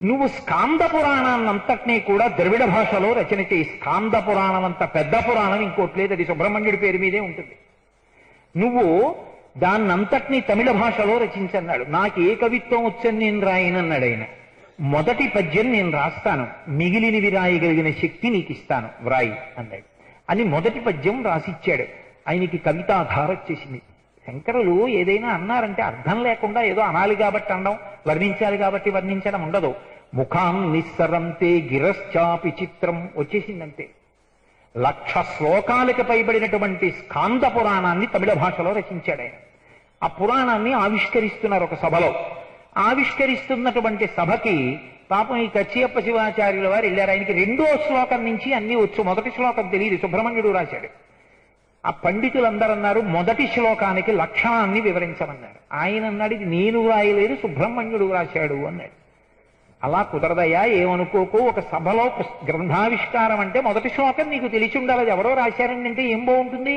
నువ్వు స్కాంద పురాణాన్నంతటినీ కూడా ద్రవిడ భాషలో రచన చేయి. స్కాంద పురాణం అంత పెద్ద పురాణం ఇంకోటి లేదు, అది సుబ్రహ్మణ్యుడి పేరు మీదే ఉంటుంది. నువ్వు దాన్నంతటినీ తమిళ భాషలో రచించన్నాడు. నాకు ఏ కవిత్వం వచ్చని నేను రాయనన్నాడు ఆయన. మొదటి పద్యం నేను రాస్తాను, మిగిలినవి రాయగలిగిన శక్తి నీకు ఇస్తాను, వ్రాయి అన్నాడు. అని మొదటి పద్యం రాసిచ్చాడు. ఆయనకి కవితాధార వచ్చేసింది. శంకరులు ఏదైనా అన్నారంటే అర్థం లేకుండా ఏదో అనాలి కాబట్టి అనడం, వర్ణించాలి కాబట్టి వర్ణించడం ఉండదు. ముఖాం నిస్సరంతే గిరశ్చాపి చిత్రం వచ్చేసిందంతే. 1,00,000 శ్లోకాలకు పైబడినటువంటి స్కాంద పురాణాన్ని తమిళ భాషలో రచించాడు ఆయన. ఆ పురాణాన్ని ఆవిష్కరిస్తున్నారు ఒక సభలో. ఆవిష్కరిస్తున్నటువంటి సభకి పాపం ఈ కచ్చియప్ప శివాచార్యుల వారు వెళ్ళారు. ఆయనకి 2వ శ్లోకం నుంచి అన్ని వచ్చు, మొదటి శ్లోకం తెలియదు, సుబ్రహ్మణ్యుడు రాశాడు. ఆ పండితులందరూ అన్నారు మొదటి శ్లోకానికి లక్షణాన్ని వివరించమన్నారు. ఆయన అన్నాడు ఇది నేను రాయలేదు, సుబ్రహ్మణ్యుడు రాశాడు అన్నాడు. అలా కుదరదయ్యా, ఏమనుకోకు, ఒక సభలో గ్రంథావిష్కారం అంటే మొదటి శ్లోకం నీకు తెలిసి ఉండాలి, అది ఎవరో రాశారండి అంటే ఏం బాగుంటుంది,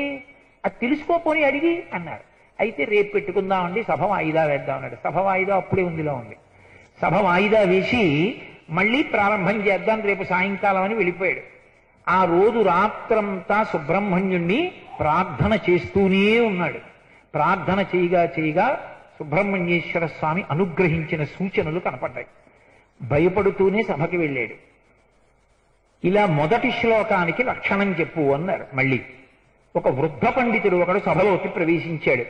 అది తెలుసుకోపోని అడిగి అన్నారు. అయితే రేపు పెట్టుకుందామండి, సభ వాయిదా వేద్దాం అన్నాడు. సభ వాయిదా అప్పుడే ఉందిలో ఉంది. సభ వాయిదా వేసి మళ్ళీ ప్రారంభం చేద్దాం రేపు సాయంకాలం అని వెళ్ళిపోయాడు. ఆ రోజు రాత్రంతా సుబ్రహ్మణ్యుణ్ణి ప్రార్థన చేస్తూనే ఉన్నాడు. ప్రార్థన చేయగా చేయగా సుబ్రహ్మణ్యేశ్వర స్వామి అనుగ్రహించిన సూచనలు కనపడ్డాయి. భయపడుతూనే సభకి వెళ్ళాడు. ఇలా మొదటి శ్లోకానికి లక్షణం చెప్పు అన్నారు. మళ్ళీ ఒక వృద్ధ పండితుడు ఒకడు సభలోకి ప్రవేశించాడు.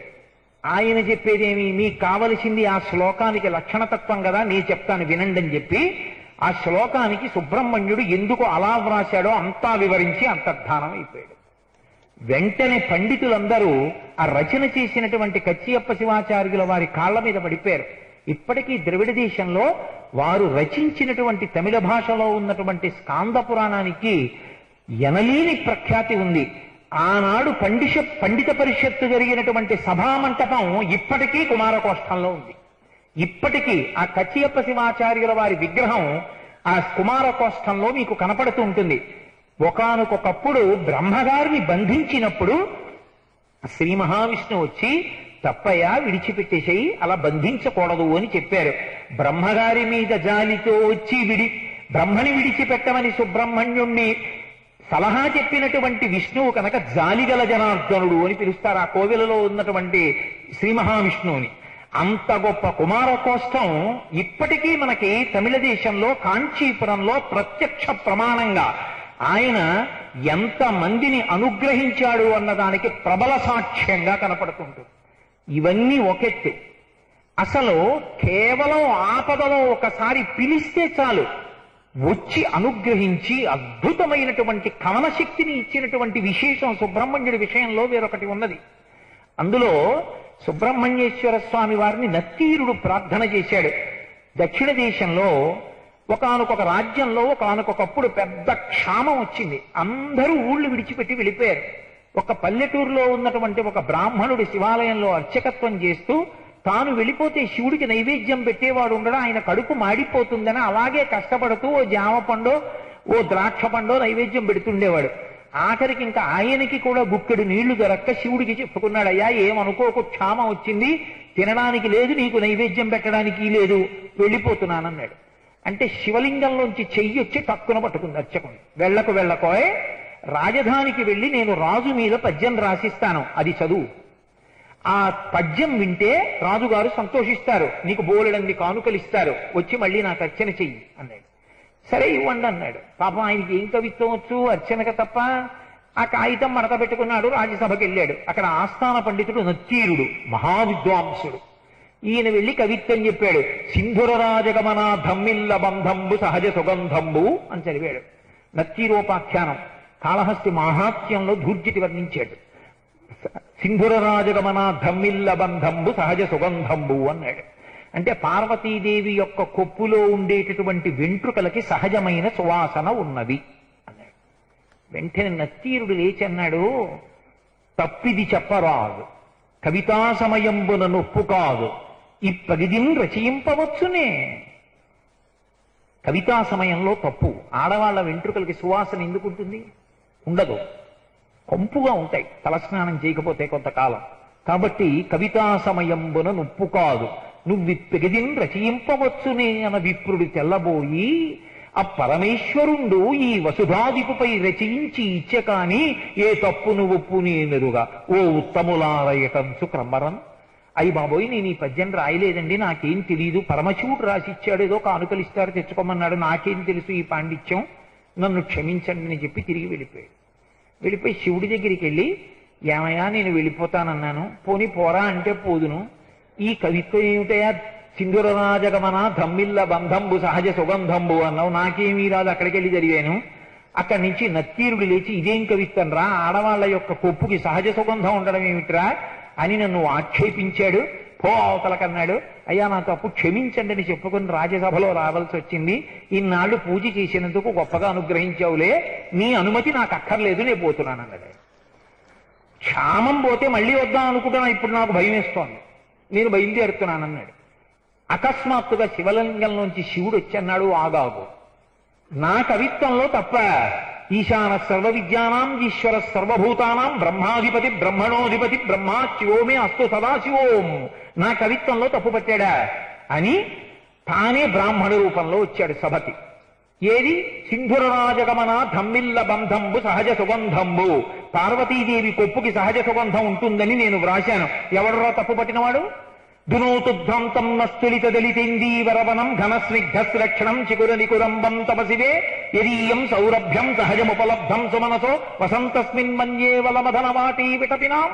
ఆయన చెప్పేదేమి, మీకు కావలసింది ఆ శ్లోకానికి లక్షణతత్వం కదా, నేను చెప్తాను వినండి అని చెప్పి ఆ శ్లోకానికి సుబ్రహ్మణ్యుడు ఎందుకు అలా వ్రాశాడో అంతా వివరించి అంతర్ధానం అయిపోయాడు. వెంటనే పండితులందరూ ఆ రచన చేసినటువంటి కచ్చియప్ప శివాచార్యుల వారి కాళ్ల మీద పడిపోయారు. ఇప్పటికీ ద్రవిడ దేశంలో వారు రచించినటువంటి తమిళ భాషలో ఉన్నటువంటి స్కాంద పురాణానికి ఎనలేని ప్రఖ్యాతి ఉంది. ఆనాడు పండిత పరిషత్తు జరిగినటువంటి సభామంటపం ఇప్పటికీ కుమారకోష్టంలో ఉంది. ఇప్పటికీ ఆ కచ్చియప్ప శివాచార్యుల వారి విగ్రహం ఆ కుమారకోష్టంలో మీకు కనపడుతూ ఉంటుంది. ఒకానొకప్పుడు బ్రహ్మగారిని బంధించినప్పుడు శ్రీ మహావిష్ణువు వచ్చి తప్పయ్యా విడిచిపెట్టేసేయి, అలా బంధించకూడదు అని చెప్పారు. బ్రహ్మగారి మీద జాలితో వచ్చి బ్రహ్మని విడిచిపెట్టమని సుబ్రహ్మణ్యుణ్ణి సలహా చెప్పినటువంటి విష్ణువు కనుక జాలిగల జనార్దనుడు అని పిలుస్తారు ఆ కోవెలలో ఉన్నటువంటి శ్రీ మహావిష్ణువుని. అంత గొప్ప కుమారకోష్టం ఇప్పటికీ మనకి తమిళ దేశంలో కాంచీపురంలో ప్రత్యక్ష ప్రమాణంగా ఆయన ఎంత మందిని అనుగ్రహించాడు అన్నదానికి ప్రబల సాక్ష్యంగా కనపడుతుంటుంది. ఇవన్నీ ఒకెత్తు. అసలు కేవలం ఆపదలో ఒకసారి పిలిస్తే చాలు వచ్చి అనుగ్రహించి అద్భుతమైనటువంటి కవన శక్తిని ఇచ్చినటువంటి విశేషం సుబ్రహ్మణ్యుడి విషయంలో వేరొకటి ఉన్నది. అందులో సుబ్రహ్మణ్యేశ్వర స్వామి వారిని నత్తీరుడు ప్రార్థన చేశాడు. దక్షిణ దేశంలో ఒకానొక రాజ్యంలో ఒకానొకప్పుడు పెద్ద క్షామం వచ్చింది. అందరూ ఊళ్ళు విడిచిపెట్టి వెళ్ళిపోయారు. ఒక పల్లెటూరులో ఉన్నటువంటి ఒక బ్రాహ్మణుడు శివాలయంలో అర్చకత్వం చేస్తూ తాను వెళ్ళిపోతే శివుడికి నైవేద్యం పెట్టేవాడు ఉండడం, ఆయన కడుపు మాడిపోతుందని అలాగే కష్టపడుతూ ఓ జామ పండో ఓ ద్రాక్ష పండో నైవేద్యం పెడుతుండేవాడు. ఆఖరికి ఇంకా ఆయనకి కూడా గుక్కెడు నీళ్లు దొరక్క శివుడికి చెప్పుకున్నాడు, అయ్యా ఏమనుకోకు, క్షామం వచ్చింది, తినడానికి లేదు, నీకు నైవేద్యం పెట్టడానికి లేదు, వెళ్ళిపోతున్నానన్నాడు. అంటే శివలింగంలోంచి చెయ్యి వచ్చి టక్కున పట్టుకుంది అర్చకుని. వెళ్ళకోయ్, రాజధానికి వెళ్ళి నేను రాజు మీద పద్యం రాసిస్తాను, అది చదువు. ఆ పద్యం వింటే రాజుగారు సంతోషిస్తారు, నీకు బోలెడంది కానుకలు ఇస్తారు, వచ్చి మళ్ళీ నాకు అర్చన చెయ్యి అన్నాడు. సరే ఇవ్వండి అన్నాడు. పాపం ఆయనకి ఏం కవిత్వం వచ్చు, అర్చనక తప్ప. ఆ కాగితం మడత పెట్టుకున్నాడు, రాజ్యసభకి వెళ్ళాడు. అక్కడ ఆస్థాన పండితుడు నత్తీరుడు, మహావిద్వాంసుడు. ఈయన వెళ్ళి కవిత్వం చెప్పాడు. సింధుర రాజగమన ధమ్మిల్ల బంధంబు సహజ సుగంధంబు అని చదివాడు. నత్తీరోపాఖ్యానం కాళహస్తి మాహాత్మ్యంలో ధూర్జటి వర్ణించాడు. సింధుర రాజగమన ధమ్మిల్ల బంధంబు సహజ సుగంధంబు అన్నాడు. అంటే పార్వతీదేవి యొక్క కొప్పులో ఉండేటటువంటి వెంట్రుకలకి సహజమైన సువాసన ఉన్నది అన్నాడు. వెంటనే నత్తీరుడు లేచి అన్నాడు, తప్పిది చెప్పరాదు, కవితా సమయంబున నొప్పు కాదు, ఈ పగిదిని రచయింపవచ్చునే. కవితా సమయంలో తప్పు. ఆడవాళ్ల వెంట్రుకలకి సువాసన ఎందుకుంటుంది? ఉండదు, కంపుగా ఉంటాయి తలస్నానం చేయకపోతే కొంతకాలం. కాబట్టి కవితా సమయంబున నొప్పు కాదు, నువ్విప్పెగదిన్ రచయింపవచ్చునే అన విప్రుడు తెల్లబోయి ఆ పరమేశ్వరుండు ఈ వసుధాదిపుపై రచయించి ఇచ్చే కాని ఏ తప్పును ఒప్పు నేనెరుగా ఓ ఉత్తములారయటంచు క్రమ్మరం. అయ్యి బాబోయ్, నేను ఈ పద్యం రాయలేదండి, నాకేం తెలీదు, పరమశివుడు రాసిచ్చాడు, ఏదో కానుకలిస్తారు తెచ్చుకోమన్నాడు, నాకేం తెలుసు ఈ పాండిత్యం, నన్ను క్షమించండి అని చెప్పి తిరిగి వెళ్ళిపోయి శివుడి దగ్గరికి వెళ్ళి, ఏమయ్యా నేను వెళ్ళిపోతానన్నాను, పోనీ పోరా అంటే పోదును, ఈ కవిత్వం ఏమిటయా, సింధురరాజగమన ధమ్మిల్ల బంధంబు సహజ సుగంధంబు అన్నావు, నాకేమీ రాదు, అక్కడికి వెళ్ళి చదివాను. అక్కడి నుంచి నత్తీరుడు లేచి ఇదేం కవిత్వం రా, ఆడవాళ్ల యొక్క కొప్పుకి సహజ సుగంధం ఉండడం ఏమిట్రా అని నన్ను ఆక్షేపించాడు. పో అవతలకన్నాడు. అయ్యా నా తప్పు క్షమించండి అని చెప్పుకుని రాజ్యసభలో రావాల్సి వచ్చింది, ఇన్నాళ్ళు పూజ చేసినందుకు గొప్పగా అనుగ్రహించావులే, నీ అనుమతి నాకు అక్కర్లేదు, నేను పోతున్నాను అన్నాడు. క్షామం పోతే మళ్ళీ వద్దాం అనుకుంటున్నా, ఇప్పుడు నాకు భయం వేస్తోంది, నేను బయలుదేరుతున్నానన్నాడు. అకస్మాత్తుగా శివలింగంలోంచి శివుడు వచ్చి అన్నాడు, ఆగాగు, నా కవిత్వంలో తప్ప, ఈశాన సర్వ విద్యానాం ఈశ్వర సర్వభూతానాం బ్రహ్మాధిపతి బ్రహ్మణోధిపతి బ్రహ్మా శివోమే అస్తు సదాశివోం, నా కవిత్వంలో తప్పు పట్టాడా అని తానే బ్రాహ్మణ రూపంలో వచ్చాడు సభకి. ఏది సింధురరాజగమన ధమ్మిల్ల బంధంబు సహజ సుగంధంబు, పార్వతీదేవి కొప్పుకి సహజ సుగంధం ఉంటుందని నేను వ్రాశాను, ఎవడరా తప్పు పట్టినవాడు? దునోతుద్భ్రాంతం నస్తులిత దళితేందీవరవనం ఘనస్నిగ్ధస్లక్షణం చికురనికురంబం తపసివే యదీయం సౌరభ్యం సహజముపలబ్ధం సుమనసో వసంతస్మిన్ మన్యేవలమధనవాటీ విటపినాం.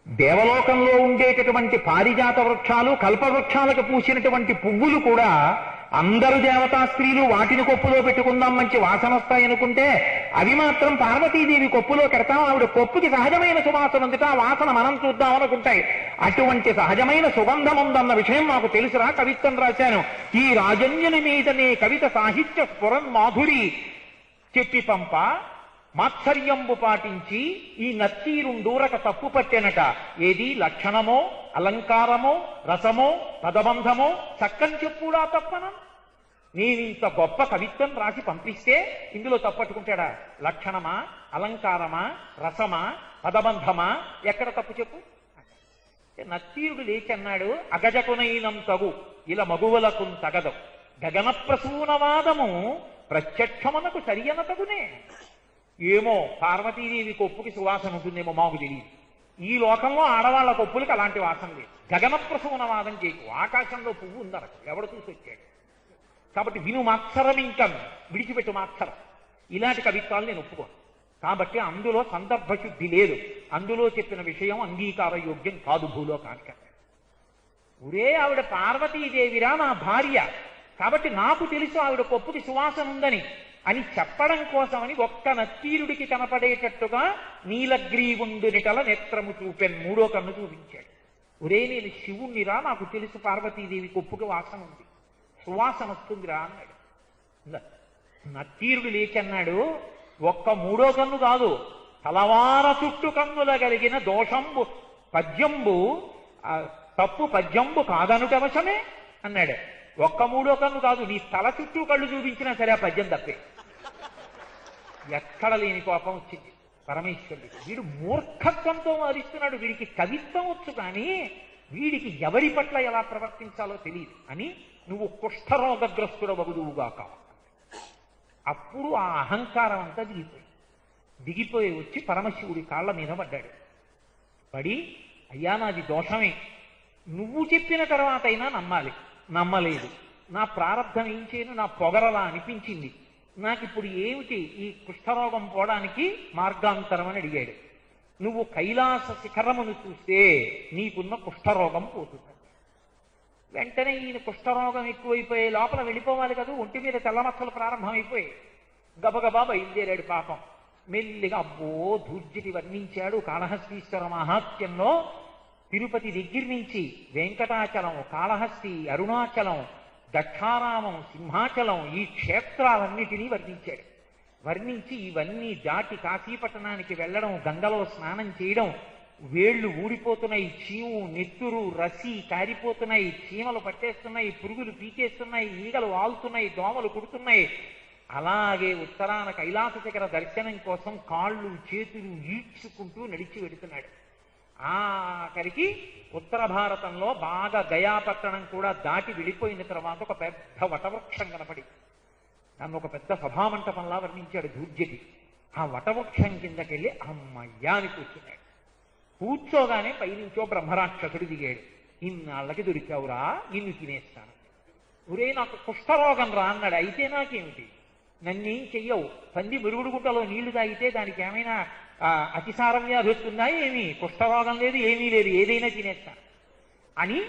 దేవలోకంలో ఉండేటటువంటి పారిజాత వృక్షాలు, కల్పవృక్షాలకు పూసినటువంటి పువ్వులు కూడా అందరు దేవతా స్త్రీలు వాటిని కొప్పులో పెట్టుకుందాం మంచి వాసన వస్తాయనుకుంటే, అవి మాత్రం పార్వతీదేవి కొప్పులో పెడతాం, ఆవిడ కొప్పుకి సహజమైన సువాసన ఉందిట, ఆ వాసన మనం చూద్దాం అనుకుంటాయి. అటువంటి సహజమైన సుగంధం ఉందన్న విషయం నాకు తెలుసురా, కవిత్వం రాశాను. ఈ రాజన్యుని మీదనే కవిత సాహిత్య స్ఫురన్ మాధురి చెప్పి పంప మాత్సర్యంబు పాటించి ఈ నత్తీరుండూరక తప్పు పట్టెనట. ఏది లక్షణమో అలంకారమో రసమో పదబంధమో చక్కని చెప్పుడా తప్పనం. నేనింత గొప్ప కవిత్వం రాసి పంపిస్తే ఇందులో తప్పట్టుకుంటాడా? లక్షణమా, అలంకారమా, రసమా, పదబంధమా, ఎక్కడ తప్పు చెప్పు? నత్తీరుడు లేచన్నాడు, అగజకునైనం తగు ఇలా మగువలకు తగదు, గగన ప్రసూనవాదము ప్రత్యక్షమనకు సరియన తగునే. ఏమో పార్వతీదేవి కొప్పుకి సువాసన ఉంటుందేమో మాకు తెలియదు, ఈ లోకంలో ఆడవాళ్ల కొప్పులకి అలాంటి వాసన లేదు. గగన ప్రసూనవాదం చేయకు, ఆకాశంలో పువ్వు ఉందరకు ఎవడు చూసి వచ్చాడు. కాబట్టి విను మాత్సరం, ఇంకా విడిచిపెట్టు మాత్సరం. ఇలాంటి కవిత్వాలు నేను ఒప్పుకోను. కాబట్టి అందులో సందర్భశుద్ధి లేదు, అందులో చెప్పిన విషయం అంగీకార యోగ్యం కాదు భూలోకానికి. ఒరే ఆవిడ పార్వతీదేవిరా నా భార్య, కాబట్టి నాకు తెలుసు ఆవిడ కొప్పుకి సువాసన ఉందని అని చెప్పడం కోసమని ఒక్క నత్తీరుడికి కనపడేటట్టుగా నీలగ్రీవుండునిటల నేత్రము చూపెన్, మూడో కన్ను చూపించాడు. ఒరే నేను శివుణ్ణిరా, నాకు తెలుసు పార్వతీదేవి కొప్పుకి వాసన ఉంది, సువాసన వస్తుందిరా అన్నాడు. నత్తీరుడు లేచన్నాడు, ఒక్క మూడో కన్ను కాదు, తలవార చుట్టు కన్నుల కలిగిన దోషంబు పద్యంబు తప్పు పద్యంబు కాదనుటవశమే అన్నాడు. ఒక్క మూడో కన్ను కాదు, నీ తల చుట్టూ కళ్ళు చూపించినా సరే ఆ పద్యం తప్పే. ఎక్కడ లేని కోపం వచ్చింది పరమేశ్వరుడికి. వీడు మూర్ఖత్వంతో వాదిస్తున్నాడు, వీడికి కవిత్వం వచ్చు కానీ వీడికి ఎవరి పట్ల ఎలా ప్రవర్తించాలో తెలియదు అని, నువ్వు కుష్ఠరోగగ్రస్తుడు వగుదువుగాక. అప్పుడు ఆ అహంకారం అంతా దిగిపోయి వచ్చి పరమశివుడి కాళ్ళ మీద పడ్డాడు. పడి, అయ్యా నాది దోషమే, నువ్వు చెప్పిన తర్వాత అయినా నమ్మాలి, నమ్మలేదు, నా ప్రారంధం ఏం చేయను, నా పొగరలా అనిపించింది, నాకు ఇప్పుడు ఏమిటి ఈ కుష్ఠరోగం పోవడానికి మార్గాంతరం అని అడిగాడు. నువ్వు కైలాస శిఖరమును చూస్తే నీకున్న కుష్ఠరోగం పోతుంది. వెంటనే ఈయన కుష్ఠరోగం ఎక్కువైపోయే లోపల వెళ్ళిపోవాలి కదా, ఒంటి మీద తెల్లమచ్చలు ప్రారంభమైపోయాయి. గబగబా బయలుదేరాడు పాపం. మెల్లిగా అబ్బో ధూర్జటి వర్ణించాడు కాళహస్తీశ్వర మహాత్మ్యంలో. తిరుపతి దగ్గర నుంచి వెంకటాచలం, కాళహస్తి, అరుణాచలం, దక్షారామం, సింహాచలం, ఈ క్షేత్రాలన్నిటినీ వర్ణించాడు. వర్ణించి ఇవన్నీ దాటి కాశీపట్టణానికి వెళ్ళడం, గంగలో స్నానం చేయడం, వేళ్లు ఊడిపోతున్నాయి, చీము, నెత్తురు, రసి కారిపోతున్నాయి, చీమలు పట్టేస్తున్నాయి, పురుగులు పీకేస్తున్నాయి, ఈగలు వాలుతున్నాయి, దోమలు కుడుతున్నాయి. అలాగే ఉత్తరాన కైలాస శిఖర దర్శనం కోసం కాళ్ళు చేతులు ఈడ్చుకుంటూ నడిచి వెడుతున్నాడు. ఆఖరికి ఉత్తర భారతంలో బాగా గయాపట్టణం కూడా దాటి వెళ్ళిపోయిన తర్వాత ఒక పెద్ద వటవృక్షం కనపడి దాన్ని ఒక పెద్ద సభామంటపంలా వర్ణించాడు ధూర్జటి. ఆ వటవృక్షం కిందకెళ్ళి అమ్మయ్యా అని కూర్చున్నాడు. కూర్చోగానే పైనుంచో బ్రహ్మరాక్షసుడు దిగాడు. ఇన్నాళ్ళకి దొరికావురా, నిన్ను తినేస్తాను. ఒరే నాకు కుష్ఠరోగం రా అన్నాడు. అయితే నాకేమిటి, నన్నేం చెయ్యవు. పంది మురుగుడు గుట్టలో నీళ్లు తాగితే దానికి ఏమైనా అతిసారం వ్యాధి వస్తుందా? ఏమీ కుష్ఠరోగం లేదు, ఏమీ లేదు, ఏదైనా తినేస్తాను అని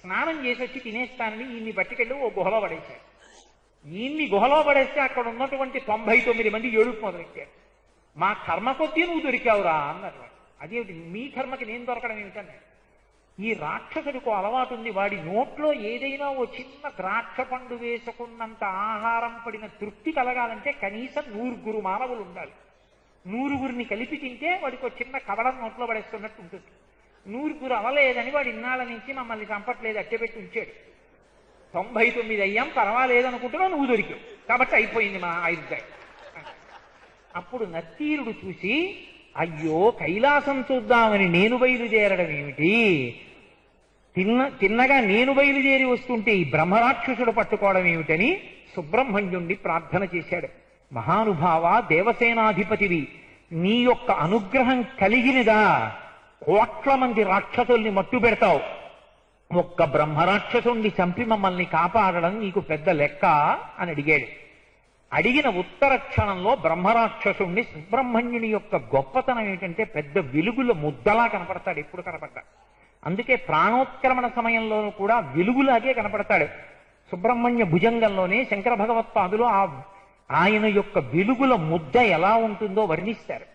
స్నానం చేసి వచ్చి తినేస్తానని ఈయన్ని పట్టుకెళ్ళి ఓ గుహలో పడేశాడు. ఈయన్ని గుహలో పడేస్తే అక్కడ ఉన్నటువంటి 99 మంది ఏడుపు మొదలెట్టారు. మా కర్మ కొద్దీ నువ్వు దొరికావురా అన్నారు. అదేమిటి, మీ కర్మకి నేను దొరకడం ఏమిటన్నాడు. ఈ రాక్షసుడికి అలవాటు ఉంది, వాడి నోట్లో ఏదైనా ఓ చిన్న ద్రాక్ష పండు వేసుకున్నంత ఆహారం పడిన తృప్తి కలగాలంటే కనీసం 100 మానవులు ఉండాలి. 100 కలిపి తింటే వాడికి ఒక చిన్న కవడం నోట్లో పడేస్తున్నట్టు ఉంటుంది. 100 అవలేదని వాడు ఇన్నాళ్ళ నుంచి మమ్మల్ని చంపట్లేదు, అట్టెపెట్టి ఉంచాడు. 99 అయ్యాం, పర్వాలేదు అనుకుంటున్నా, నువ్వు దొరికావు కాబట్టి అయిపోయింది మా ఆయుర్దాయం. అప్పుడు నత్తీరుడు చూసి, అయ్యో కైలాసం చూద్దామని నేను బయలుదేరడం ఏమిటి, తిన్నగా నేను బయలుదేరి వస్తుంటే ఈ బ్రహ్మరాక్షసుడు పట్టుకోవడం ఏమిటని సుబ్రహ్మణ్యుణ్ణి ప్రార్థన చేశాడు. మహానుభావ, దేవసేనాధిపతివి, నీ యొక్క అనుగ్రహం కలిగినదా 1,00,00,000 మంది రాక్షసుల్ని మట్టు పెడతావు, ఒక్క బ్రహ్మరాక్షసుణ్ణి చంపి మమ్మల్ని కాపాడడం నీకు పెద్ద లెక్క అని అడిగాడు. అడిగిన ఉత్తర క్షణంలో బ్రహ్మరాక్షసుణ్ణి సుబ్రహ్మణ్యుని యొక్క గొప్పతనం ఏంటంటే పెద్ద వెలుగుల ముద్దలా కనపడతాడు, ఎప్పుడు కనపడ్డా. అందుకే ప్రాణోత్క్రమణ సమయంలోనూ కూడా వెలుగులాగే కనపడతాడు. సుబ్రహ్మణ్య భుజంగంలోనే శంకర భగవత్పాదులు ఆయన యొక్క వెలుగుల ముద్ద ఎలా ఉంటుందో వర్ణిస్తారు.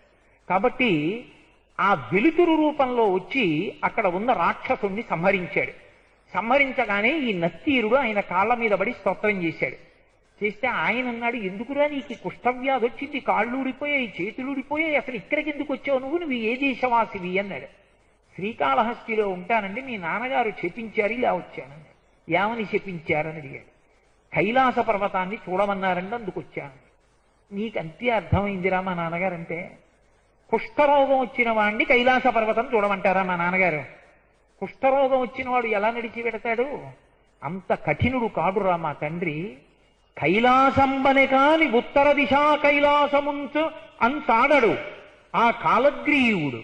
కాబట్టి ఆ వెలుతురు రూపంలో వచ్చి అక్కడ ఉన్న రాక్షసుణ్ణి సంహరించాడు. సంహరించగానే ఈ నత్తీరుడు ఆయన కాళ్ళ మీద పడి స్తోత్రం చేశాడు. చేస్తే ఆయన అన్నాడు, ఎందుకురా నీకు కుష్ఠవ్యాధి వచ్చింది, కాళ్ళు ఊడిపోయాయి, చేతులు ఊడిపోయాయి, అసలు ఇక్కడికి ఎందుకు వచ్చావు నువ్వు ఏ దేశవాసివి అన్నాడు. శ్రీకాళహస్తిలో ఉంటానండి, మీ నాన్నగారు చెప్పించారు ఇలా వచ్చానని. ఏమని చెప్పించారని అడిగాడు. కైలాస పర్వతాన్ని చూడమన్నారండి, అందుకు వచ్చాను. నీకంతే అర్థమైందిరా మా నాన్నగారంటే. కుష్ఠరోగం వచ్చిన వాడిని కైలాస పర్వతం చూడమంటారా మా నాన్నగారు? కుష్ఠరోగం వచ్చిన వాడు ఎలా నడిచి పెడతాడు? అంత కఠినుడు కాడురా మా తండ్రి. కైలాసంబనే కాని ఉత్తర దిశా కైలాసముంచు అంతాడడు ఆ కాలగ్రీవుడు.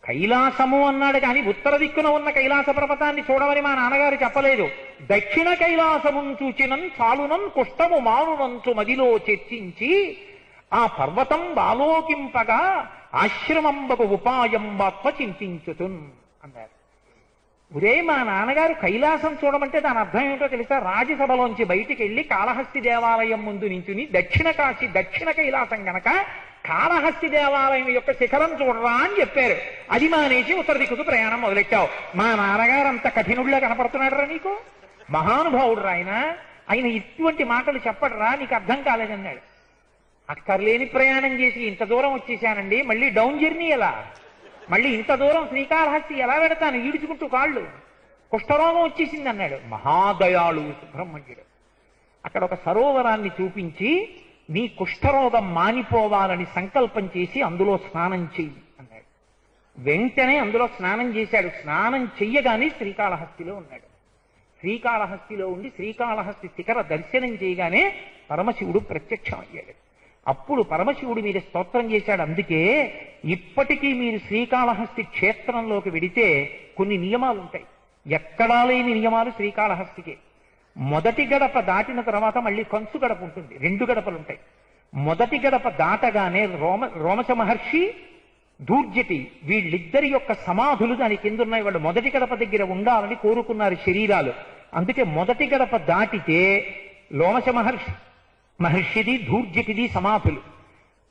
కైలాసము అన్నాడు కానీ ఉత్తర దిక్కున ఉన్న కైలాస పర్వతాన్ని చూడమని మా నాన్నగారు చెప్పలేదు. దక్షిణ కైలాసముం చూచినం చాలునం కుష్టము మానునంచు మదిలో చర్చించి ఆ పర్వతం బాలోకింపగా ఆశ్రమంబకు ఉపాయంబాత్మ చింతించుతున్ అన్నారు. ఒరే మా నాన్నగారు కైలాసం చూడమంటే దాని అర్థం ఏమిటో తెలుసా? రాజ్యసభలోంచి బయటికి వెళ్ళి కాళహస్తి దేవాలయం ముందు నించుని దక్షిణ కాశీ దక్షిణ కైలాసం గనక కాళహస్తి దేవాలయం యొక్క శిఖరం చూడరా అని చెప్పారు. అది మానేసి ఉత్తర దిక్కుకు ప్రయాణం మొదలెట్టావు. మా నాన్నగారు అంత కఠినుడిలా కనపడుతున్నాడురా నీకు? మహానుభావుడు ఆయన, ఆయన ఇటువంటి మాటలు చెప్పడరా, నీకు అర్థం కాలేదన్నాడు. అక్కర్లేని ప్రయాణం చేసి ఇంత దూరం వచ్చేసానండి, మళ్ళీ డౌన్ జర్నీ ఎలా, మళ్ళీ ఇంత దూరం శ్రీకాళహస్తి ఎలా పెడతాను ఈడ్చుకుంటూ కాళ్ళు, కుష్ఠరోగం వచ్చేసింది అన్నాడు. మహాదయాళు సుబ్రహ్మణ్యుడు అక్కడ ఒక సరోవరాన్ని చూపించి నీ కుష్ఠరోగం మానిపోవాలని సంకల్పం చేసి అందులో స్నానం చెయ్యి అన్నాడు. వెంటనే అందులో స్నానం చేశాడు. స్నానం చెయ్యగానే శ్రీకాళహస్తిలో ఉన్నాడు. శ్రీకాళహస్తిలో ఉండి శ్రీకాళహస్తి శిఖర దర్శనం చేయగానే పరమశివుడు ప్రత్యక్షం అయ్యాడు. అప్పుడు పరమశివుడి మీద స్తోత్రం చేశాడు. అందుకే ఇప్పటికీ మీరు శ్రీకాళహస్తి క్షేత్రంలోకి వెడితే కొన్ని నియమాలు ఉంటాయి. ఎక్కడా లేని నియమాలు శ్రీకాళహస్తికే. మొదటి గడప దాటిన తర్వాత మళ్ళీ కంచు గడప ఉంటుంది, 2 గడపలు ఉంటాయి. మొదటి గడప దాటగానే రోమశ మహర్షి ధూర్జటి వీళ్ళిద్దరి యొక్క సమాధులు దాని కింద ఉన్నాయి. వాళ్ళు మొదటి గడప దగ్గర ఉండాలని కోరుకున్నారు శరీరాలు. అందుకే మొదటి గడప దాటితే లోమశ మహర్షిది ధూర్జటిది సమాధులు.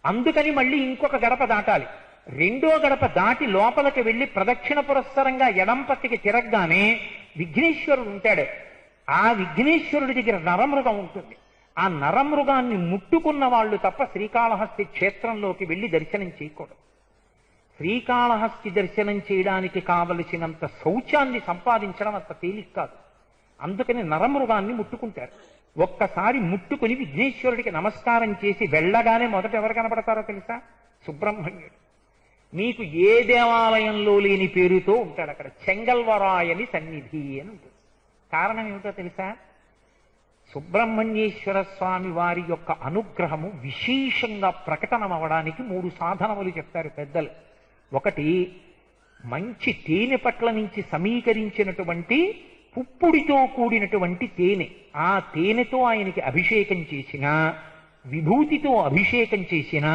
అందుకని మళ్ళీ ఇంకొక గడప దాటాలి. 2వ గడప దాటి లోపలికి వెళ్లి ప్రదక్షిణ పురస్సరంగా ఎడంపత్తికి తిరగగానే విఘ్నేశ్వరుడు ఉంటాడు. ఆ విఘ్నేశ్వరుడి దగ్గర నరమృగం ఉంటుంది. ఆ నరమృగాన్ని ముట్టుకున్న వాళ్ళు తప్ప శ్రీకాళహస్తి క్షేత్రంలోకి వెళ్లి దర్శనం చేయకూడదు. శ్రీకాళహస్తి దర్శనం చేయడానికి కావలసినంత శౌచాన్ని సంపాదించడం అంత తేలిక కాదు. అందుకని నరమృగాన్ని ముట్టుకుంటారు. ఒక్కసారి ముట్టుకుని విఘ్నేశ్వరుడికి నమస్కారం చేసి వెళ్ళగానే మొదట ఎవరు కనపడతారో తెలుసా? సుబ్రహ్మణ్యుడు. మీకు ఏ దేవాలయంలో లేని పేరుతో ఉంటాడు అక్కడ. చెంగల్వరాయని సన్నిధి అని ఉంటుంది. కారణం ఏమిటో తెలుసా? సుబ్రహ్మణ్యేశ్వర స్వామి వారి యొక్క అనుగ్రహము విశేషంగా ప్రకటనమవడానికి 3 సాధనములు చెప్తారు పెద్దలు. ఒకటి, మంచి తేనె పట్ల నుంచి సమీకరించినటువంటి పుప్పుడితో కూడినటువంటి తేనె. ఆ తేనెతో ఆయనకి అభిషేకం చేసిన, విభూతితో అభిషేకం చేసిన,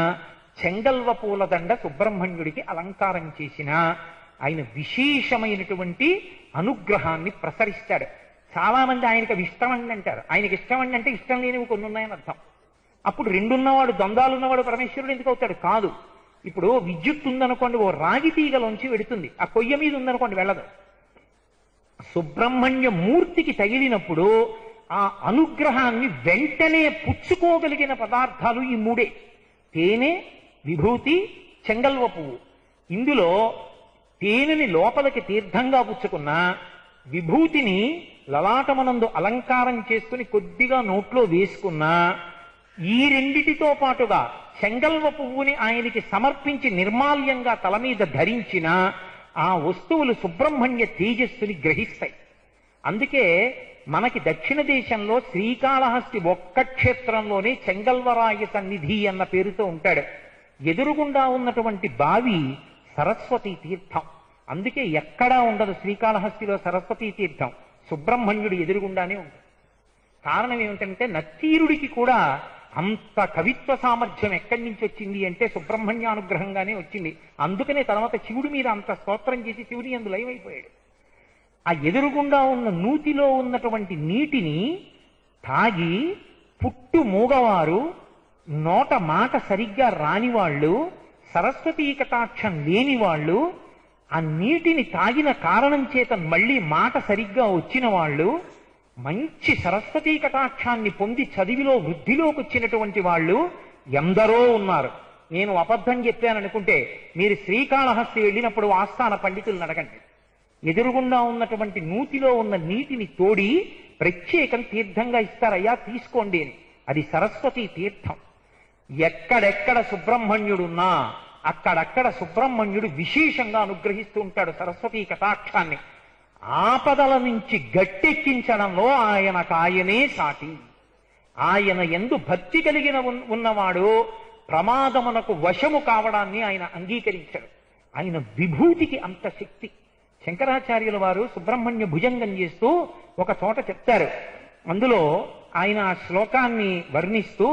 చెంగల్వ పూలదండ సుబ్రహ్మణ్యుడికి అలంకారం చేసిన ఆయన విశేషమైనటువంటి అనుగ్రహాన్ని ప్రసరిస్తాడు. చాలా మంది ఆయనకి అవి ఇష్టమండి అంటారు. ఆయనకి ఇష్టమండి అంటే ఇష్టం లేనివి కొన్ని ఉన్నాయని అర్థం. అప్పుడు రెండున్నవాడు, ద్వంద్వాలున్నవాడు పరమేశ్వరుడు ఎందుకు అవుతాడు? కాదు. ఇప్పుడు విద్యుత్ ఉందనుకోండి, ఓ రాగి తీగలోంచి వెడుతుంది, ఆ కొయ్య మీద ఉందనుకోండి వెళ్ళదు. సుబ్రహ్మణ్య మూర్తికి తగిలినప్పుడు ఆ అనుగ్రహాన్ని వెంటనే పుచ్చుకోగలిగిన పదార్థాలు ఈ 3: తేనె, విభూతి, చెంగల్వ పువ్వు. ఇందులో తేనెని లోపలికి తీర్థంగా పుచ్చుకున్నా, విభూతిని లలాటమనందు అలంకారం చేసుకుని కొద్దిగా నోట్లో వేసుకున్నా, ఈ రెండిటితో పాటుగా చెంగల్వ పువ్వుని ఆయనకి సమర్పించి నిర్మాల్యంగా తల మీద ధరించిన ఆ వస్తువులు సుబ్రహ్మణ్య తేజస్సుని గ్రహిస్తాయి. అందుకే మనకి దక్షిణ దేశంలో శ్రీకాళహస్తి ఒక్క క్షేత్రంలోనే చెంగల్వరాయ సన్నిధి అన్న పేరుతో ఉంటాడు. ఎదురుగుండా ఉన్నటువంటి బావి సరస్వతీ తీర్థం. అందుకే ఎక్కడా ఉండదు శ్రీకాళహస్తిలో సరస్వతీ తీర్థం, సుబ్రహ్మణ్యుడి ఎదురుగుండానే ఉంటుంది. కారణం ఏమిటంటే నత్తీరుడికి కూడా అంత కవిత్వ సామర్థ్యం ఎక్కడి నుంచి వచ్చింది అంటే సుబ్రహ్మణ్యానుగ్రహంగానే వచ్చింది. అందుకనే తర్వాత శివుడి మీద అంత స్తోత్రం చేసి శివుడి యందు లయమైపోయాడు. ఆ ఎదురుగుండా ఉన్న నూతిలో ఉన్నటువంటి నీటిని తాగి పుట్టు మూగవారు, నోట మాట సరిగ్గా రానివాళ్ళు, సరస్వతీ కటాక్షం లేని వాళ్ళు, ఆ నీటిని తాగిన కారణం చేత మళ్ళీ మాట సరిగ్గా వచ్చిన వాళ్ళు, మంచి సరస్వతీ కటాక్షాన్ని పొంది చదివిలో వృద్ధిలోకి వచ్చినటువంటి వాళ్ళు ఎందరో ఉన్నారు. నేను అబద్ధం చెప్పాననుకుంటే మీరు శ్రీకాళహస్తి వెళ్ళినప్పుడు ఆస్థాన పండితులను అడగండి. ఎదురుగుండా ఉన్నటువంటి నూతిలో ఉన్న నీటిని తోడి ప్రత్యేకం తీర్థంగా ఇస్తారయ్యా, తీసుకోండి అని. అది సరస్వతీ తీర్థం. ఎక్కడెక్కడ సుబ్రహ్మణ్యుడున్నా అక్కడక్కడ సుబ్రహ్మణ్యుడు విశేషంగా అనుగ్రహిస్తూ ఉంటాడు సరస్వతీ కటాక్షాన్ని. ఆపదల నుంచి గట్టెక్కించడంలో ఆయనకాయనే సాటి. ఆయన యందు భక్తి కలిగిన ఉన్నవాడు ప్రమాదమునకు వశము కావడాన్ని ఆయన అంగీకరించాడు. ఆయన విభూతికి అంత శక్తి. శంకరాచార్యుల వారు సుబ్రహ్మణ్య భుజంగం చేస్తూ ఒక చోట చెప్తారు. అందులో ఆయన ఆ శ్లోకాన్ని వర్ణిస్తూ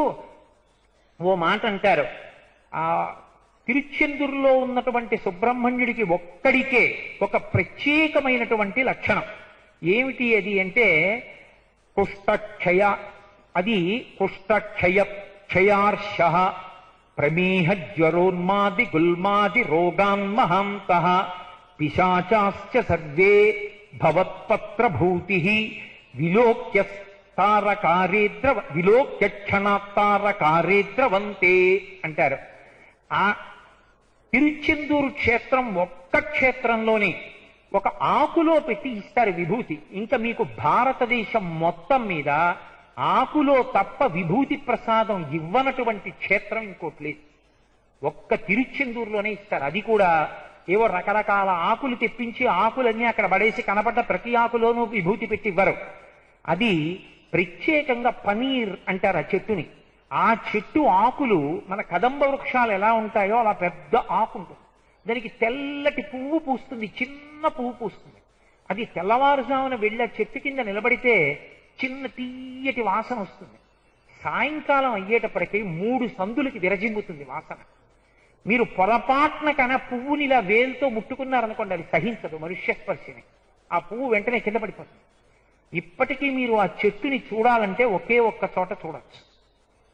ఓ మాట అంటారు. ఆ తిరుచెందూరులో ఉన్నటువంటి సుబ్రహ్మణ్యుడికి ఒక్కడికే ఒక ప్రత్యేకమైనటువంటి లక్షణం. ఏమిటి అది అంటే కుష్ఠక్షయ. అది కుష్ఠక్షయ క్షయార్ష ప్రమేహ జ్వరోన్మాది గుల్మాది రోగాన్మహాంత పిశాచాశ్చ సర్వే భవత్పత్రభూతి విలోక్య క్షణాత్తారకారేద్రవంతే అంటారు. ఆ తిరుచెందూరు క్షేత్రం ఒక్క క్షేత్రంలోనే ఒక ఆకులో పెట్టి ఇస్తారు విభూతి. ఇంకా మీకు భారతదేశం మొత్తం మీద ఆకులో తప్ప విభూతి ప్రసాదం ఇవ్వనటువంటి క్షేత్రం ఇంకోటి లేదు. ఒక్క తిరుచెందూరులోనే ఇస్తారు. అది కూడా ఏవో రకరకాల ఆకులు తెప్పించి ఆకులన్నీ అక్కడ పడేసి కనపడ్డ ప్రతి ఆకులోనూ విభూతి పెట్టి ఇవ్వరు. అది ప్రత్యేకంగా పనీర్ అంటారు ఆ చెట్టుని. ఆ చెట్టు ఆకులు మన కదంబ వృక్షాలు ఎలా ఉంటాయో అలా పెద్ద ఆకు ఉంటుంది. దానికి తెల్లటి పువ్వు పూస్తుంది, చిన్న పువ్వు పూస్తుంది. అది తెల్లవారుజామున వెళ్ళి ఆ చెట్టు కింద నిలబడితే చిన్న తీయటి వాసన వస్తుంది. సాయంకాలం అయ్యేటప్పటికీ 3 సందులకి విరజిమ్ముతుంది వాసన. మీరు పొరపాటున కన పువ్వుని ఇలా వేలుతో ముట్టుకున్నారనుకోండి, అది సహించదు మనుష్యస్పర్శిని. ఆ పువ్వు వెంటనే కింద పడిపోతుంది. ఇప్పటికీ మీరు ఆ చెట్టుని చూడాలంటే ఒకే ఒక్క చోట చూడొచ్చు.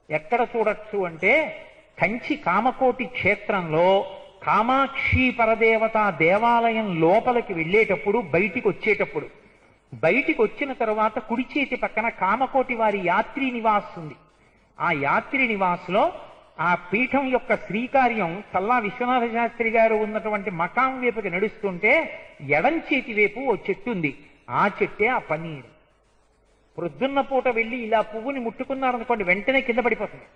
ఎక్కడ చూడొచ్చు అంటే కంచి కామకోటి క్షేత్రంలో కామాక్షి పరదేవత దేవాలయం లోపలికి వెళ్ళేటప్పుడు బయటికి వచ్చిన తర్వాత కుడి చేతి పక్కన కామకోటి వారి యాత్రి నివాస్ ఉంది. ఆ యాత్రి నివాస్లో ఆ పీఠం యొక్క శ్రీకార్యం చల్లా విశ్వనాథ శాస్త్రి గారు ఉన్నటువంటి మకాం వైపుకి నడుస్తుంటే ఎడం చేతి వైపు ఓ చెట్టు ఉంది. ఆ చెట్టే ఆ పన్నీరు. ప్రొద్దున్న పూట వెళ్ళి ఇలా పువ్వుని ముట్టుకున్నారనుకోండి వెంటనే కింద పడిపోతుంది.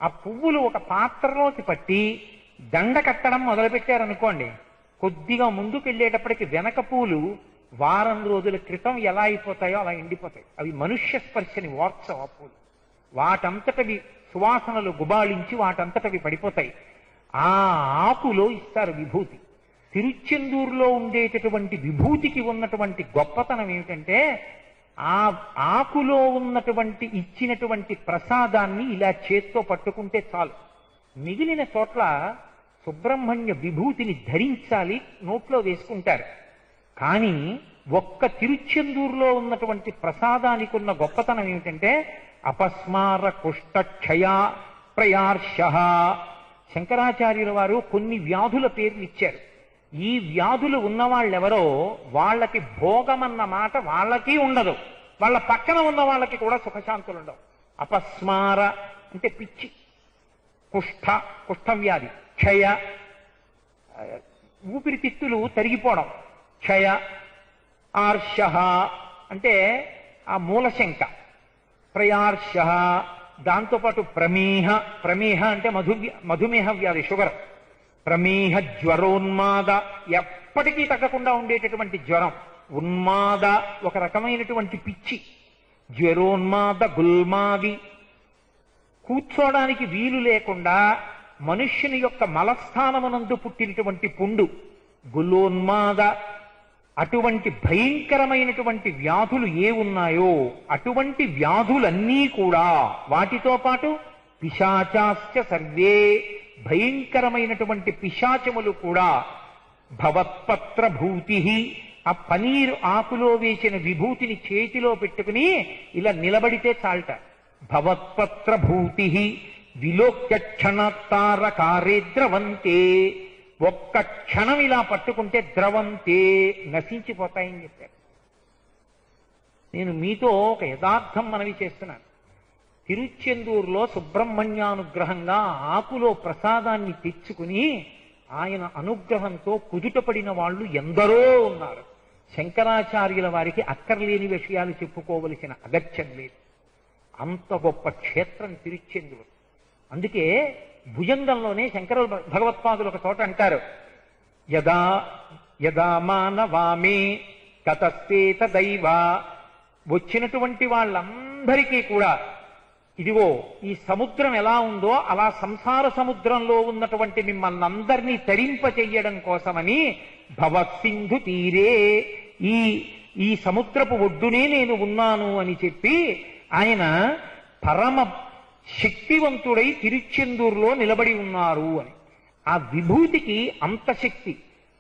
ఆ పువ్వులు ఒక పాత్రలోకి పట్టి దండ కట్టడం మొదలుపెట్టారనుకోండి, కొద్దిగా ముందుకు వెళ్ళేటప్పటికి వెనక పూలు వారం రోజుల క్రితం ఎలా అయిపోతాయో అలా ఎండిపోతాయి. అవి మనుష్య స్పర్శని వార్చవు. ఆ పూలు వాటంతటవి సువాసనలు గుబాళించి వాటంతటవి పడిపోతాయి. ఆ ఆకులో ఇస్తారు విభూతి. తిరుచెందూరులో ఉండేటటువంటి విభూతికి ఉన్నటువంటి గొప్పతనం ఏమిటంటే, ఆ ఆకులో ఉన్నటువంటి ఇచ్చినటువంటి ప్రసాదాన్ని ఇలా చేత్తో పట్టుకుంటే చాలు. మిగిలిన చోట్ల సుబ్రహ్మణ్య విభూతిని ధరించాలి, నోట్లో వేసుకుంటారు. కానీ ఒక్క తిరుచెందూరులో ఉన్నటువంటి ప్రసాదానికి ఉన్న గొప్పతనం ఏమిటంటే, అపస్మార కుష్ఠక్షయ ప్రయార్ష. శంకరాచార్యుల వారు కొన్ని వ్యాధుల పేర్లు ఇచ్చారు. ఈ వ్యాధులు ఉన్నవాళ్ళెవరో వాళ్ళకి భోగమన్న మాట వాళ్ళకి ఉండదు, వాళ్ళ పక్కన ఉన్న వాళ్ళకి కూడా సుఖశాంతులు ఉండవు. అపస్మార అంటే పిచ్చి, కుష్ఠవ్యాధి, క్షయ ఊపిరితిత్తులు తరిగిపోవడం, క్షయ, ఆర్ష అంటే ఆ మూలశంక, ప్రయార్ష దాంతోపాటు ప్రమేహ అంటే మధుమేహ వ్యాధి, షుగర్, ప్రమేహ, జ్వరోన్మాద ఎప్పటికీ తగ్గకుండా ఉండేటటువంటి జ్వరం, ఉన్మాద ఒక రకమైనటువంటి పిచ్చి, జ్వరోన్మాద, గుల్మాది కూర్చోడానికి వీలు లేకుండా మనుష్యుని యొక్క మలస్థానమునందు పుట్టినటువంటి పుండు, గులోన్మాద. అటువంటి భయంకరమైనటువంటి వ్యాధులు ఏ ఉన్నాయో అటువంటి వ్యాధులన్నీ కూడా, వాటితో పాటు పిశాచాశ్చ సర్వే, భయంకరమైనటువంటి పిశాచములు కూడా, భవత్పత్ర భూతి, ఆ పనీరు ఆకులో వేసిన విభూతిని చేతిలో పెట్టుకుని ఇలా నిలబడితే చాలట. భవత్పత్ర భూతి విలోక్య క్షణతారకారే ద్రవంతే, ఒక్క క్షణం ఇలా పట్టుకుంటే ద్రవంతే నశించిపోతాయని చెప్పారు. నేను మీతో ఒక యథార్థం మనవి చేస్తున్నాను. తిరుచెందూరులో సుబ్రహ్మణ్యానుగ్రహంగా ఆకులో ప్రసాదాన్ని తెచ్చుకుని ఆయన అనుగ్రహంతో కుదుటపడిన వాళ్ళు ఎందరో ఉన్నారు. శంకరాచార్యుల వారికి అక్కర్లేని విషయాలు చెప్పుకోవలసిన అగత్యం లేదు. అంత గొప్ప క్షేత్రం తిరుచెందూరు. అందుకే భుజంగంలోనే శంకర భగవత్పాదులు ఒక చోట అంటారు, యదా యదా మానవామే కతస్తేత దైవ. వచ్చినటువంటి వాళ్ళందరికీ కూడా ఇదిగో ఈ సముద్రం ఎలా ఉందో అలా సంసార సముద్రంలో ఉన్నటువంటి మిమ్మల్ని అందరినీ తరింప చెయ్యడం కోసమని భవసింధు తీరే, ఈ సముద్రపు ఒడ్డునే నేను ఉన్నాను అని చెప్పి ఆయన పరమ శక్తివంతుడై తిరుచెందూరులో నిలబడి ఉన్నారు అని. ఆ విభూతికి అంత శక్తి,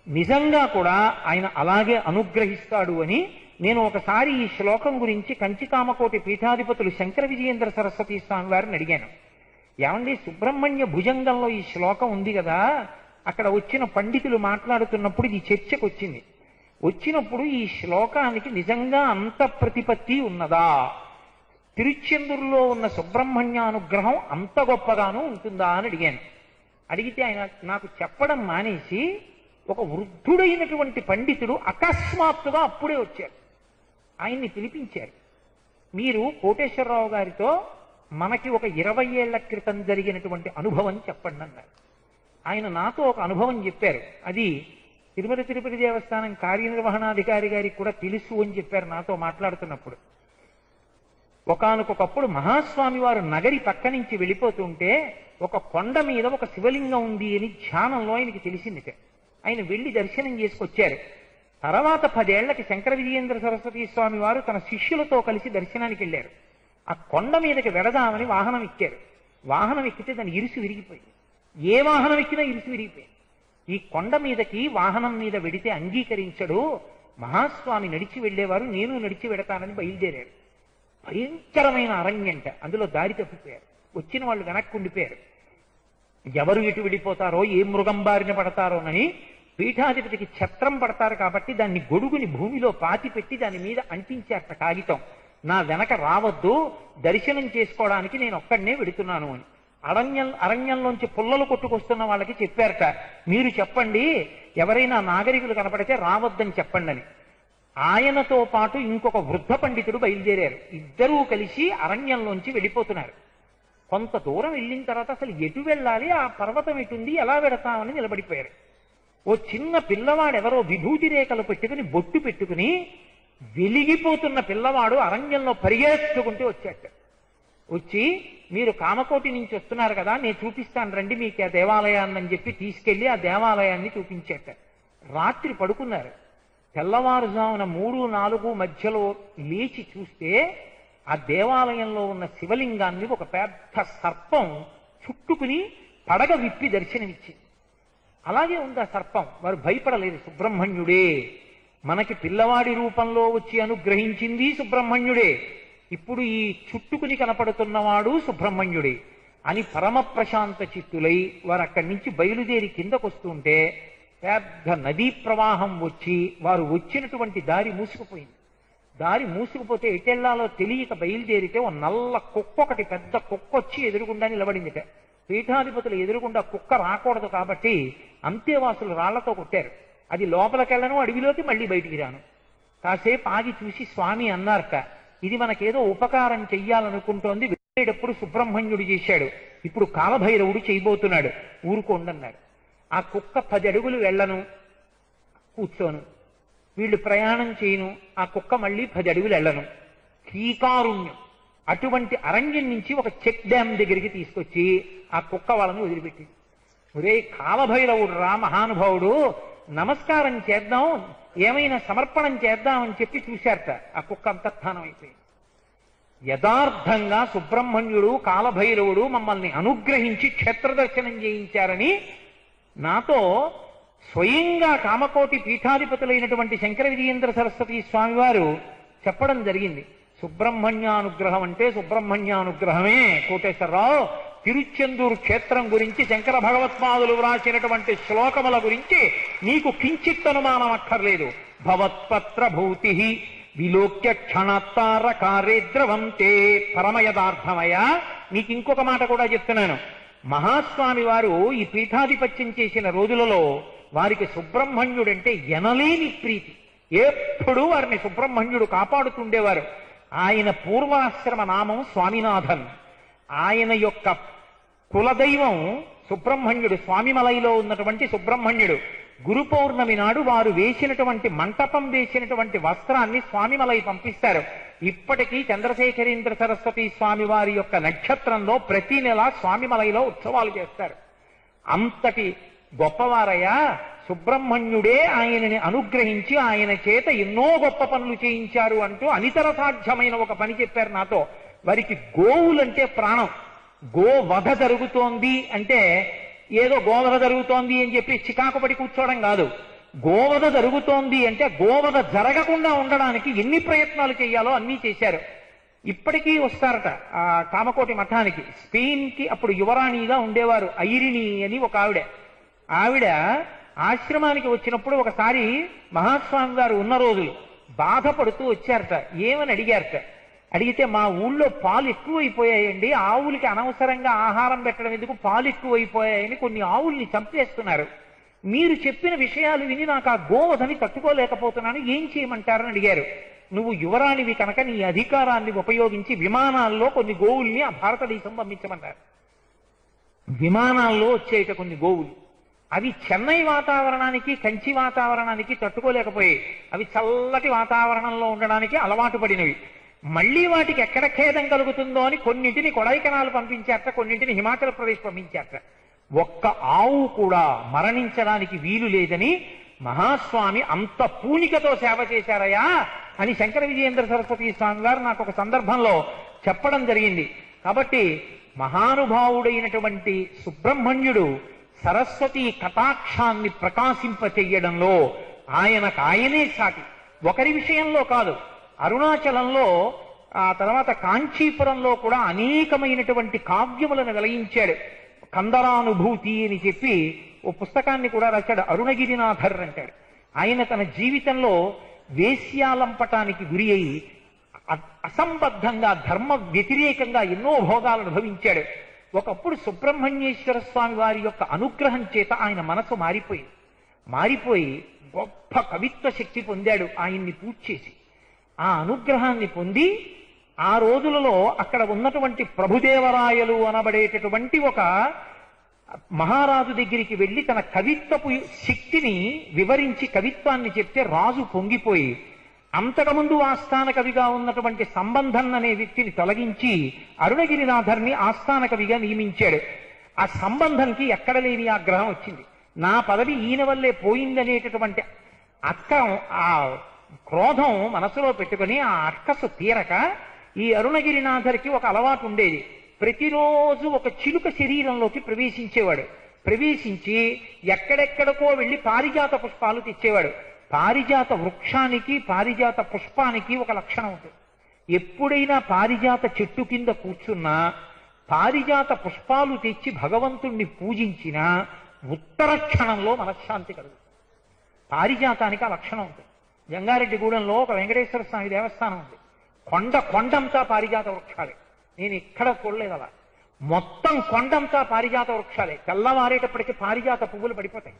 నిజంగా కూడా ఆయన అలాగే అనుగ్రహిస్తాడు అని నేను ఒకసారి ఈ శ్లోకం గురించి కంచికామకోటి పీఠాధిపతులు శంకర విజయేంద్ర సరస్వతి స్వామి వారిని అడిగాను. ఏమండి, సుబ్రహ్మణ్య భుజంగంలో ఈ శ్లోకం ఉంది కదా, అక్కడ వచ్చిన పండితులు మాట్లాడుతున్నప్పుడు ఇది చర్చకు వచ్చింది. వచ్చినప్పుడు ఈ శ్లోకానికి నిజంగా అంత ప్రతిపత్తి ఉన్నదా, తిరుచెందూరులో ఉన్న సుబ్రహ్మణ్యానుగ్రహం అంత గొప్పగాను ఉంటుందా అని అడిగాను. అడిగితే ఆయన నాకు చెప్పడం మానేసి ఒక వృద్ధుడైనటువంటి పండితుడు అకస్మాత్తుగా అప్పుడే వచ్చారు. ఆయన్ని పిలిపించారు. మీరు కోటేశ్వరరావు గారితో మనకి ఒక 20 ఏళ్ల క్రితం జరిగినటువంటి అనుభవం చెప్పండి అన్నారు. ఆయన నాతో ఒక అనుభవం చెప్పారు. అది తిరుమల తిరుపతి దేవస్థానం కార్యనిర్వహణాధికారి గారికి కూడా తెలుసు అని చెప్పారు నాతో మాట్లాడుతున్నప్పుడు. ఒకానొకప్పుడు మహాస్వామి వారు నగరి పక్క నుంచి వెళ్ళిపోతుంటే ఒక కొండ మీద ఒక శివలింగం ఉంది అని ధ్యానంలో ఆయనకి తెలిసిందిట. ఆయన వెళ్లి దర్శనం చేసుకొచ్చారు. తర్వాత 10 ఏళ్లకి శంకర విజయేంద్ర సరస్వతి స్వామి వారు తన శిష్యులతో కలిసి దర్శనానికి వెళ్ళారు. ఆ కొండ మీదకి వెడదామని వాహనం ఎక్కారు. వాహనం ఎక్కితే దాని ఇరుసు విరిగిపోయింది. ఏ వాహనం ఎక్కినా ఇరుసు విరిగిపోయింది. ఈ కొండ మీదకి వాహనం మీద వెడితే అంగీకరించడు. మహాస్వామి నడిచి వెళ్లేవారు, నేను నడిచి వెడతానని బయలుదేరారు. భయంకరమైన అరణ్యంట, అందులో దారి తప్పిపోయారు. వచ్చిన వాళ్ళు వెనక్కి ఉండిపోయారు. ఎవరు ఎటు వెళ్ళిపోతారో, ఏ మృగం బారిన పడతారోనని పీఠాధిపతికి ఛత్రం పడతారు కాబట్టి దాన్ని గొడుగుని భూమిలో పాతి పెట్టి దాని మీద అంటించారట కాగితం, నా వెనక రావద్దు, దర్శనం చేసుకోవడానికి నేను ఒక్కడనే వెడుతున్నాను అని. అరణ్యంలోంచి పుల్లలు కొట్టుకొస్తున్న వాళ్ళకి చెప్పారట, మీరు చెప్పండి ఎవరైనా నాగరికులు కనపడితే రావద్దని చెప్పండి అని. ఆయనతో పాటు ఇంకొక వృద్ధ పండితుడు బయలుదేరారు. ఇద్దరూ కలిసి అరణ్యంలోంచి వెళ్ళిపోతున్నారు. కొంత దూరం వెళ్ళిన తర్వాత అసలు ఎటు వెళ్ళాలి, ఆ పర్వతం ఎటుంది, ఎలా వెడతామని నిలబడిపోయారు. ఓ చిన్న పిల్లవాడు ఎవరో విభూతి రేఖలు పెట్టుకుని బొట్టు పెట్టుకుని వెలిగిపోతున్న పిల్లవాడు అరణ్యంలో పరిగెత్తుకుంటూ వచ్చాట. వచ్చి, మీరు కామకోటి నుంచి వస్తున్నారు కదా, నేను చూపిస్తాను రండి మీకు ఆ దేవాలయాన్ని అని చెప్పి తీసుకెళ్లి ఆ దేవాలయాన్ని చూపించాట. రాత్రి పడుకున్నారు. తెల్లవారుజామున 3-4 మధ్యలో లేచి చూస్తే ఆ దేవాలయంలో ఉన్న శివలింగాన్ని ఒక పెద్ద సర్పం చుట్టుకుని పడగ విప్పి దర్శనమిచ్చింది. అలాగే ఉంది ఆ సర్పం. వారు భయపడలేదు. సుబ్రహ్మణ్యుడే మనకి పిల్లవాడి రూపంలో వచ్చి అనుగ్రహించింది సుబ్రహ్మణ్యుడే, ఇప్పుడు ఈ చుట్టుకుని కనపడుతున్నవాడు సుబ్రహ్మణ్యుడే అని పరమ ప్రశాంత చిత్తులై వారు అక్కడి నుంచి బయలుదేరి కిందకొస్తుంటే పెద్ద నదీ ప్రవాహం వచ్చి వారు వచ్చినటువంటి దారి మూసుకుపోయింది. దారి మూసుకుపోతే ఎటెళ్లాలో తెలియక బయలుదేరితే ఓ నల్ల కుక్క, ఒకటి పెద్ద కుక్క వచ్చి ఎదురుగుండా నిలబడిందిట. పీఠాధిపతులు ఎదురుగుండా కుక్క రాకూడదు కాబట్టి అంతేవాసులు రాళ్లతో కొట్టారు. అది లోపలికెళ్ళను, అడవిలోకి మళ్ళీ బయటికి రాను. కాసేపు ఆగి చూసి స్వామి అన్నారట, ఇది మనకేదో ఉపకారం చెయ్యాలనుకుంటోంది, వెళ్ళేటప్పుడు సుబ్రహ్మణ్యుడు చేశాడు, ఇప్పుడు కాలభైరవుడు చేయబోతున్నాడు, ఊరుకోండన్నాడు. ఆ కుక్క 10 అడుగులు వెళ్ళను, కూర్చోను, వీళ్ళు ప్రయాణం చేయను, ఆ కుక్క మళ్ళీ 10 అడుగులు వెళ్ళను. కీకారుణ్యం. అటువంటి అరణ్యం నుంచి ఒక చెక్ డ్యామ్ దగ్గరికి తీసుకొచ్చి ఆ కుక్క వాళ్ళని వదిలిపెట్టింది. ఒరే కాలభైరవుడు రా మహానుభావుడు, నమస్కారం చేద్దాం, ఏమైనా సమర్పణం చేద్దామని చెప్పి చూశారట. ఆ కుక్క అంతర్ధానం అయిపోయింది. యథార్థంగా సుబ్రహ్మణ్యుడు కాలభైరవుడు మమ్మల్ని అనుగ్రహించి క్షేత్ర దర్శనం చేయించారని నాతో స్వయంగా కామకోటి పీఠాధిపతులైనటువంటి శంకర విజయేంద్ర సరస్వతి స్వామి వారు చెప్పడం జరిగింది. సుబ్రహ్మణ్యానుగ్రహం అంటే సుబ్రహ్మణ్యానుగ్రహమే. కోటేశ్వరరావు, తిరుచెందూరు క్షేత్రం గురించి శంకర భగవత్పాదులు వ్రాసినటువంటి శ్లోకముల గురించి నీకు కించిత్ అనుమానం అక్కర్లేదు. భవత్పత్ర భూతి విలోక్య క్షణాత్తార కార్యద్రవంతే పరమయదార్థమయ. నీకు ఇంకొక మాట కూడా చెప్తున్నాను. మహాస్వామి వారు ఈ పీఠాధిపత్యం చేసిన రోజులలో వారికి సుబ్రహ్మణ్యుడంటే ఎనలేని ప్రీతి. ఎప్పుడూ వారిని సుబ్రహ్మణ్యుడు కాపాడుతుండేవారు. ఆయన పూర్వాశ్రమ నామం స్వామినాథన్. ఆయన యొక్క కులదైవం సుబ్రహ్మణ్యుడు, స్వామిమలైలో ఉన్నటువంటి సుబ్రహ్మణ్యుడు. గురు పౌర్ణమి నాడు వారు వేసినటువంటి మంటపం వేసినటువంటి వస్త్రాన్ని స్వామిమలై పంపిస్తారు. ఇప్పటికీ చంద్రశేఖరేంద్ర సరస్వతి స్వామి వారి యొక్క నక్షత్రంలో ప్రతి నెల స్వామిమలైలో ఉత్సవాలు చేస్తారు. అంతటి గొప్పవారయ్యా. సుబ్రహ్మణ్యుడే ఆయనని అనుగ్రహించి ఆయన చేత ఎన్నో గొప్ప పనులు చేయించారు అంటూ అనితర సాధ్యమైన ఒక పని చెప్పారు నాతో. వారికి గోవులంటే ప్రాణం. గోవధ జరుగుతోంది అంటే ఏదో గోవధ జరుగుతోంది అని చెప్పి చికాకు పడి కూర్చోవడం కాదు. గోవధ జరుగుతోంది అంటే గోవధ జరగకుండా ఉండడానికి ఎన్ని ప్రయత్నాలు చేయాలో అన్నీ చేశారు. ఇప్పటికీ వస్తారట ఆ కామకోటి మఠానికి. స్పెయిన్ కి అప్పుడు యువరాణిగా ఉండేవారు ఐరిణి అని ఒక ఆవిడ. ఆవిడ ఆశ్రమానికి వచ్చినప్పుడు ఒకసారి మహాస్వామి గారు ఉన్న రోజులు బాధపడుతూ వచ్చారట. ఏమని అడిగారట. అడిగితే మా ఊళ్ళో పాలు ఎక్కువైపోయాయండి, ఆవులకి అనవసరంగా ఆహారం పెట్టడం ఎందుకు, పాలు ఎక్కువైపోయాయని కొన్ని ఆవుల్ని చంపేస్తున్నారు. మీరు చెప్పిన విషయాలు విని నాకు ఆ గోవధని తట్టుకోలేకపోతున్నాను, ఏం చేయమంటారని అడిగారు. నువ్వు యువరాణివి కనుక నీ అధికారాన్ని ఉపయోగించి విమానాల్లో కొన్ని గోవుల్ని ఆ భారతదేశం పంపించమన్నారు. విమానాల్లో వచ్చేట కొన్ని గోవులు అవి చెన్నై వాతావరణానికి కంచి వాతావరణానికి తట్టుకోలేకపోయాయి. అవి చల్లటి వాతావరణంలో ఉండడానికి అలవాటు పడినవి. మళ్లీ వాటికి ఎక్కడ ఖేదం కలుగుతుందో అని కొన్నింటిని కొడైకెనాల్ పంపించారట, కొన్నింటిని హిమాచల్ ప్రదేశ్ పంపించారట. ఒక్క ఆవు కూడా మరణించడానికి వీలు లేదని మహాస్వామి అంత పూనికతో సేవ చేశారయ్యా అని శంకర విజయేంద్ర సరస్వతి స్వామి గారు నాకు ఒక సందర్భంలో చెప్పడం జరిగింది. కాబట్టి మహానుభావుడైనటువంటి సుబ్రహ్మణ్యుడు సరస్వతి కటాక్షాన్ని ప్రకాశింపచెయ్యడంలో ఆయనకాయనే సాటి. ఒకరి విషయంలో కాదు, అరుణాచలంలో ఆ తర్వాత కాంచీపురంలో కూడా అనేకమైనటువంటి కావ్యములను వెలయించాడు. కందరానుభూతి అని చెప్పి ఓ పుస్తకాన్ని కూడా రాశాడు. అరుణగిరినాథర్ అంటాడు. ఆయన తన జీవితంలో వేశ్యాలంపటానికి గురి అయి అసంబద్ధంగా ధర్మ వ్యతిరేకంగా ఎన్నో భోగాలను అనుభవించాడు. ఒకప్పుడు సుబ్రహ్మణ్యేశ్వర స్వామి వారి యొక్క అనుగ్రహం చేత ఆయన మనసు మారిపోయి గొప్ప కవిత్వ శక్తి పొందాడు ఆయన్ని పూజ చేసి. ఆ అనుగ్రహాన్ని పొంది ఆ రోజులలో అక్కడ ఉన్నటువంటి ప్రభుదేవరాయలు అనబడేటటువంటి ఒక మహారాజు దగ్గరికి వెళ్లి తన కవిత్వపు శక్తిని వివరించి కవిత్వాన్ని చెప్తే రాజు పొంగిపోయి అంతకుముందు ఆస్థాన కవిగా ఉన్నటువంటి సంబంధం అనే వ్యక్తిని తొలగించి అరుణగిరినాథర్ని ఆస్థాన కవిగా నియమించాడు. ఆ సంబంధంకి ఎక్కడ లేని ఆగ్రహం వచ్చింది. నా పదవి ఈయన వల్లే పోయిందనేటటువంటి ఆ క్రోధం మనసులో పెట్టుకుని ఆ అక్కసు తీరక ఈ అరుణగిరినాథర్కి ఒక అలవాటు ఉండేది. ప్రతిరోజు ఒక చిలుక శరీరంలోకి ప్రవేశించేవాడు. ప్రవేశించి ఎక్కడెక్కడికో వెళ్లి పారిజాత పుష్పాలు తెచ్చేవాడు. పారిజాత వృక్షానికి పారిజాత పుష్పానికి ఒక లక్షణం ఉంటుంది. ఎప్పుడైనా పారిజాత చెట్టు కింద కూర్చున్నా పారిజాత పుష్పాలు తెచ్చి భగవంతుణ్ణి పూజించినా ఉత్తర క్షణంలో మనశ్శాంతి కలుగుతుంది. పారిజాతానికి ఆ లక్షణం ఉంటుంది. జంగారెడ్డిగూడెంలో ఒక వెంకటేశ్వర స్వామి దేవస్థానం ఉంది. కొండంతా పారిజాత వృక్షాలే. నేను ఇక్కడ చూడలేదు అలా. మొత్తం కొండంతా పారిజాత వృక్షాలే. తెల్లవారేటప్పటికీ పారిజాత పువ్వులు పడిపోతాయి.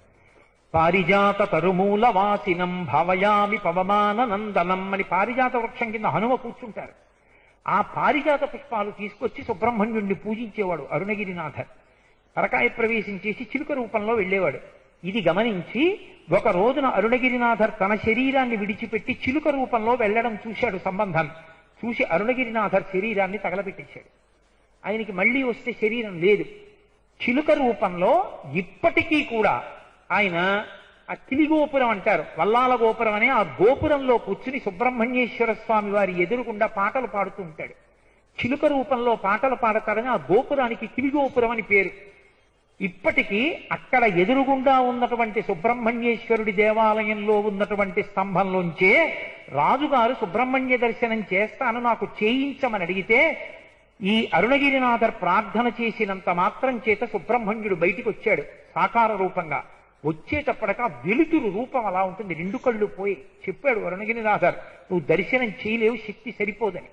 పారిజాత తరుమూల వాసినం భవయామి పవమాన నందనం అని పారిజాత వృక్షం కింద హనుమ కూర్చుంటారు. ఆ పారిజాత పుష్పాలు తీసుకొచ్చి సుబ్రహ్మణ్యుణ్ణి పూజించేవాడు అరుణగిరినాథర్. పరకాయ ప్రవేశం చేసి చిలుక రూపంలో వెళ్ళేవాడు. ఇది గమనించి ఒక రోజున అరుణగిరినాథర్ తన శరీరాన్ని విడిచిపెట్టి చిలుక రూపంలో వెళ్ళడం చూశాడు సంబంధం. చూసి అరుణగిరినాథర్ శరీరాన్ని తగలబెట్టేశాడు. ఆయనకి మళ్ళీ వస్తే శరీరం లేదు. చిలుక రూపంలో ఇప్పటికీ కూడా ఆయన ఆ కిలిగోపురం అంటారు, వల్లాల గోపురం అనే ఆ గోపురంలో కూర్చుని సుబ్రహ్మణ్యేశ్వర స్వామి వారి ఎదురుగుండా పాటలు పాడుతూ ఉంటాడు. చిలుక రూపంలో పాటలు పాడతారని ఆ గోపురానికి కిలిగోపురం అని పేరు. ఇప్పటికీ అక్కడ ఎదురుగుండా ఉన్నటువంటి సుబ్రహ్మణ్యేశ్వరుడి దేవాలయంలో ఉన్నటువంటి స్తంభంలోంచే రాజుగారు సుబ్రహ్మణ్య దర్శనం చేస్తాను నాకు చేయించమని అడిగితే ఈ అరుణగిరినాథర్ ప్రార్థన చేసినంత మాత్రం చేత సుబ్రహ్మణ్యుడు బయటికి వచ్చాడు సాకార రూపంగా. వచ్చేటప్పటికా వెలుతురు రూపం అలా ఉంటుంది. 2 కళ్ళు పోయి చెప్పాడు అరుణగిరినాథర్, నువ్వు దర్శనం చేయలేవు, శక్తి సరిపోదని.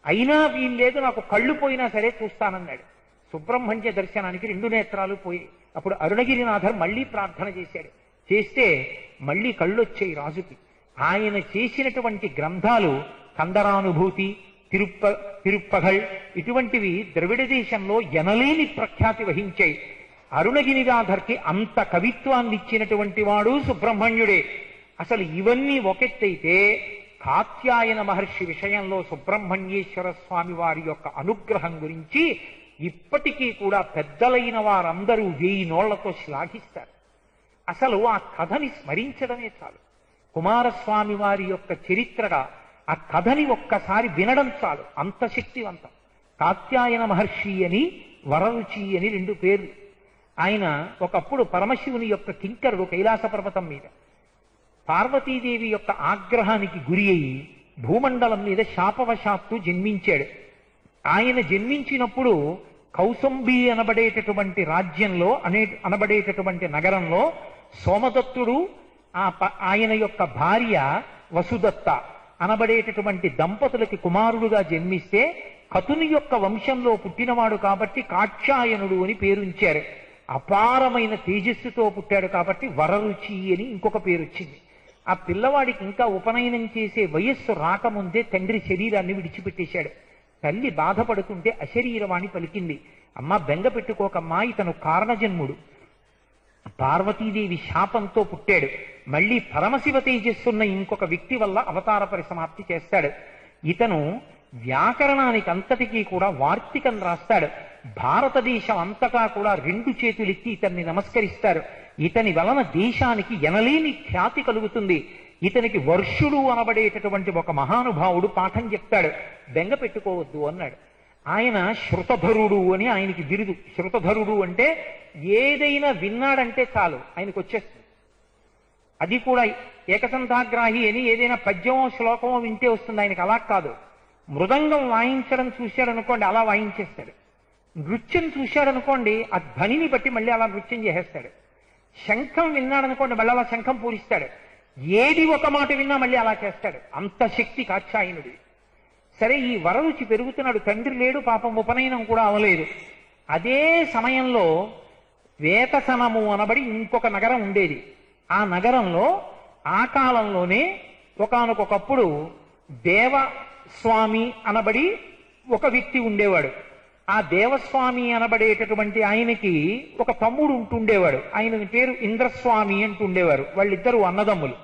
అయినా వీల్లేదు, నాకు కళ్ళు పోయినా సరే చూస్తానన్నాడు. సుబ్రహ్మణ్య దర్శనానికి 2 నేత్రాలు పోయి అప్పుడు అరుణగిరినాథర్ మళ్ళీ ప్రార్థన చేశాడు. చేస్తే మళ్ళీ కళ్ళొచ్చాయి రాజుకి. ఆయన చేసినటువంటి గ్రంథాలు కందరానుభూతి, తిరుప్పగల్ ఇటువంటివి ద్రవిడ దేశంలో ఎనలేని ప్రఖ్యాతి వహించాయి. అరుణగిరినాథర్కి అంత కవిత్వాన్ని ఇచ్చినటువంటి వాడు సుబ్రహ్మణ్యుడే. అసలు ఇవన్నీ ఒకెత్తైతే కాత్యాయన మహర్షి విషయంలో సుబ్రహ్మణ్యేశ్వర స్వామి వారి యొక్క అనుగ్రహం గురించి ఇప్పటికీ కూడా పెద్దలైన వారందరూ 1000 నోళ్లతో శ్లాఘిస్తారు. అసలు ఆ కథని స్మరించడమే చాలు. కుమారస్వామి వారి యొక్క చరిత్రగా ఆ కథని ఒక్కసారి వినడం చాలు, అంత శక్తివంతం. కాత్యాయన మహర్షి అని వరరుచి అని 2 పేర్లు. ఆయన ఒకప్పుడు పరమశివుని యొక్క కింకరుడు కైలాస పర్వతం మీద. పార్వతీదేవి యొక్క ఆగ్రహానికి గురి అయి భూమండలం మీద శాపవశాత్తు జన్మించాడు. ఆయన జన్మించినప్పుడు కౌసంబి అనబడేటటువంటి రాజ్యంలో అనబడేటటువంటి నగరంలో సోమదత్తుడు ఆయన యొక్క భార్య వసుదత్త అనబడేటటువంటి దంపతులకి కుమారుడుగా జన్మిస్తే కతుని యొక్క వంశంలో పుట్టినవాడు కాబట్టి కాక్షాయనుడు అని పేరుంచారు. అపారమైన తేజస్సుతో పుట్టాడు కాబట్టి వరరుచి అని ఇంకొక పేరు వచ్చింది. ఆ పిల్లవాడికి ఇంకా ఉపనయనం చేసే వయస్సు రాకముందే తండ్రి శరీరాన్ని విడిచిపెట్టేశాడు. తల్లి బాధపడుతుంటే అశరీరవాణి పలికింది, అమ్మ బెంగ పెట్టుకోకమ్మా, ఇతను కారణజన్ముడు, పార్వతీదేవి శాపంతో పుట్టాడు, మళ్ళీ పరమశివ తేజస్సున్న ఇంకొక వ్యక్తి వల్ల అవతార పరిసమాప్తి చేస్తాడు. ఇతను వ్యాకరణానికి అంతటికీ కూడా వార్తికం రాస్తాడు. భారతదేశం అంతటా కూడా 2 చేతులెత్తి ఇతన్ని నమస్కరిస్తారు. ఇతని వలన దేశానికి ఎనలేని ఖ్యాతి కలుగుతుంది. ఇతనికి వర్షుడు అనబడేటటువంటి ఒక మహానుభావుడు పాఠం చెప్తాడు, బెంగ పెట్టుకోవద్దు అన్నాడు. ఆయన శృతధరుడు అని ఆయనకి బిరుదు. శృతధరుడు అంటే ఏదైనా విన్నాడంటే చాలు ఆయనకు వచ్చేస్తుంది. అది కూడా ఏకసంధాగ్రాహి అని ఏదైనా పద్యమో శ్లోకమో వింటే వస్తుంది. ఆయనకి అలా కాదు. మృదంగం వాయించడం చూశాడనుకోండి అలా వాయించేస్తాడు. నృత్యం చూశాడనుకోండి ఆ ధ్వనిని బట్టి మళ్ళీ అలా నృత్యం చేసేస్తాడు. శంఖం విన్నాడనుకోండి మళ్ళీ అలా శంఖం పూరిస్తాడు. ఏది ఒక మాట విన్నా మళ్ళీ అలా చేస్తాడు. అంత శక్తి కాత్యాయనుడి. సరే, ఈ వరరుచి పెరుగుతున్నాడు. తండ్రి లేడు, పాపం ఉపనయనం కూడా అవలేదు. అదే సమయంలో వేతసనము అనబడి ఇంకొక నగరం ఉండేది. ఆ నగరంలో ఆ కాలంలోనే ఒకానొకప్పుడు దేవస్వామి అనబడి ఒక వ్యక్తి ఉండేవాడు. ఆ దేవస్వామి అనబడేటటువంటి ఆయనకి ఒక తమ్ముడు ఉంటుండేవాడు. ఆయన పేరు ఇంద్రస్వామి అంటుండేవారు. వాళ్ళిద్దరూ అన్నదమ్ములు.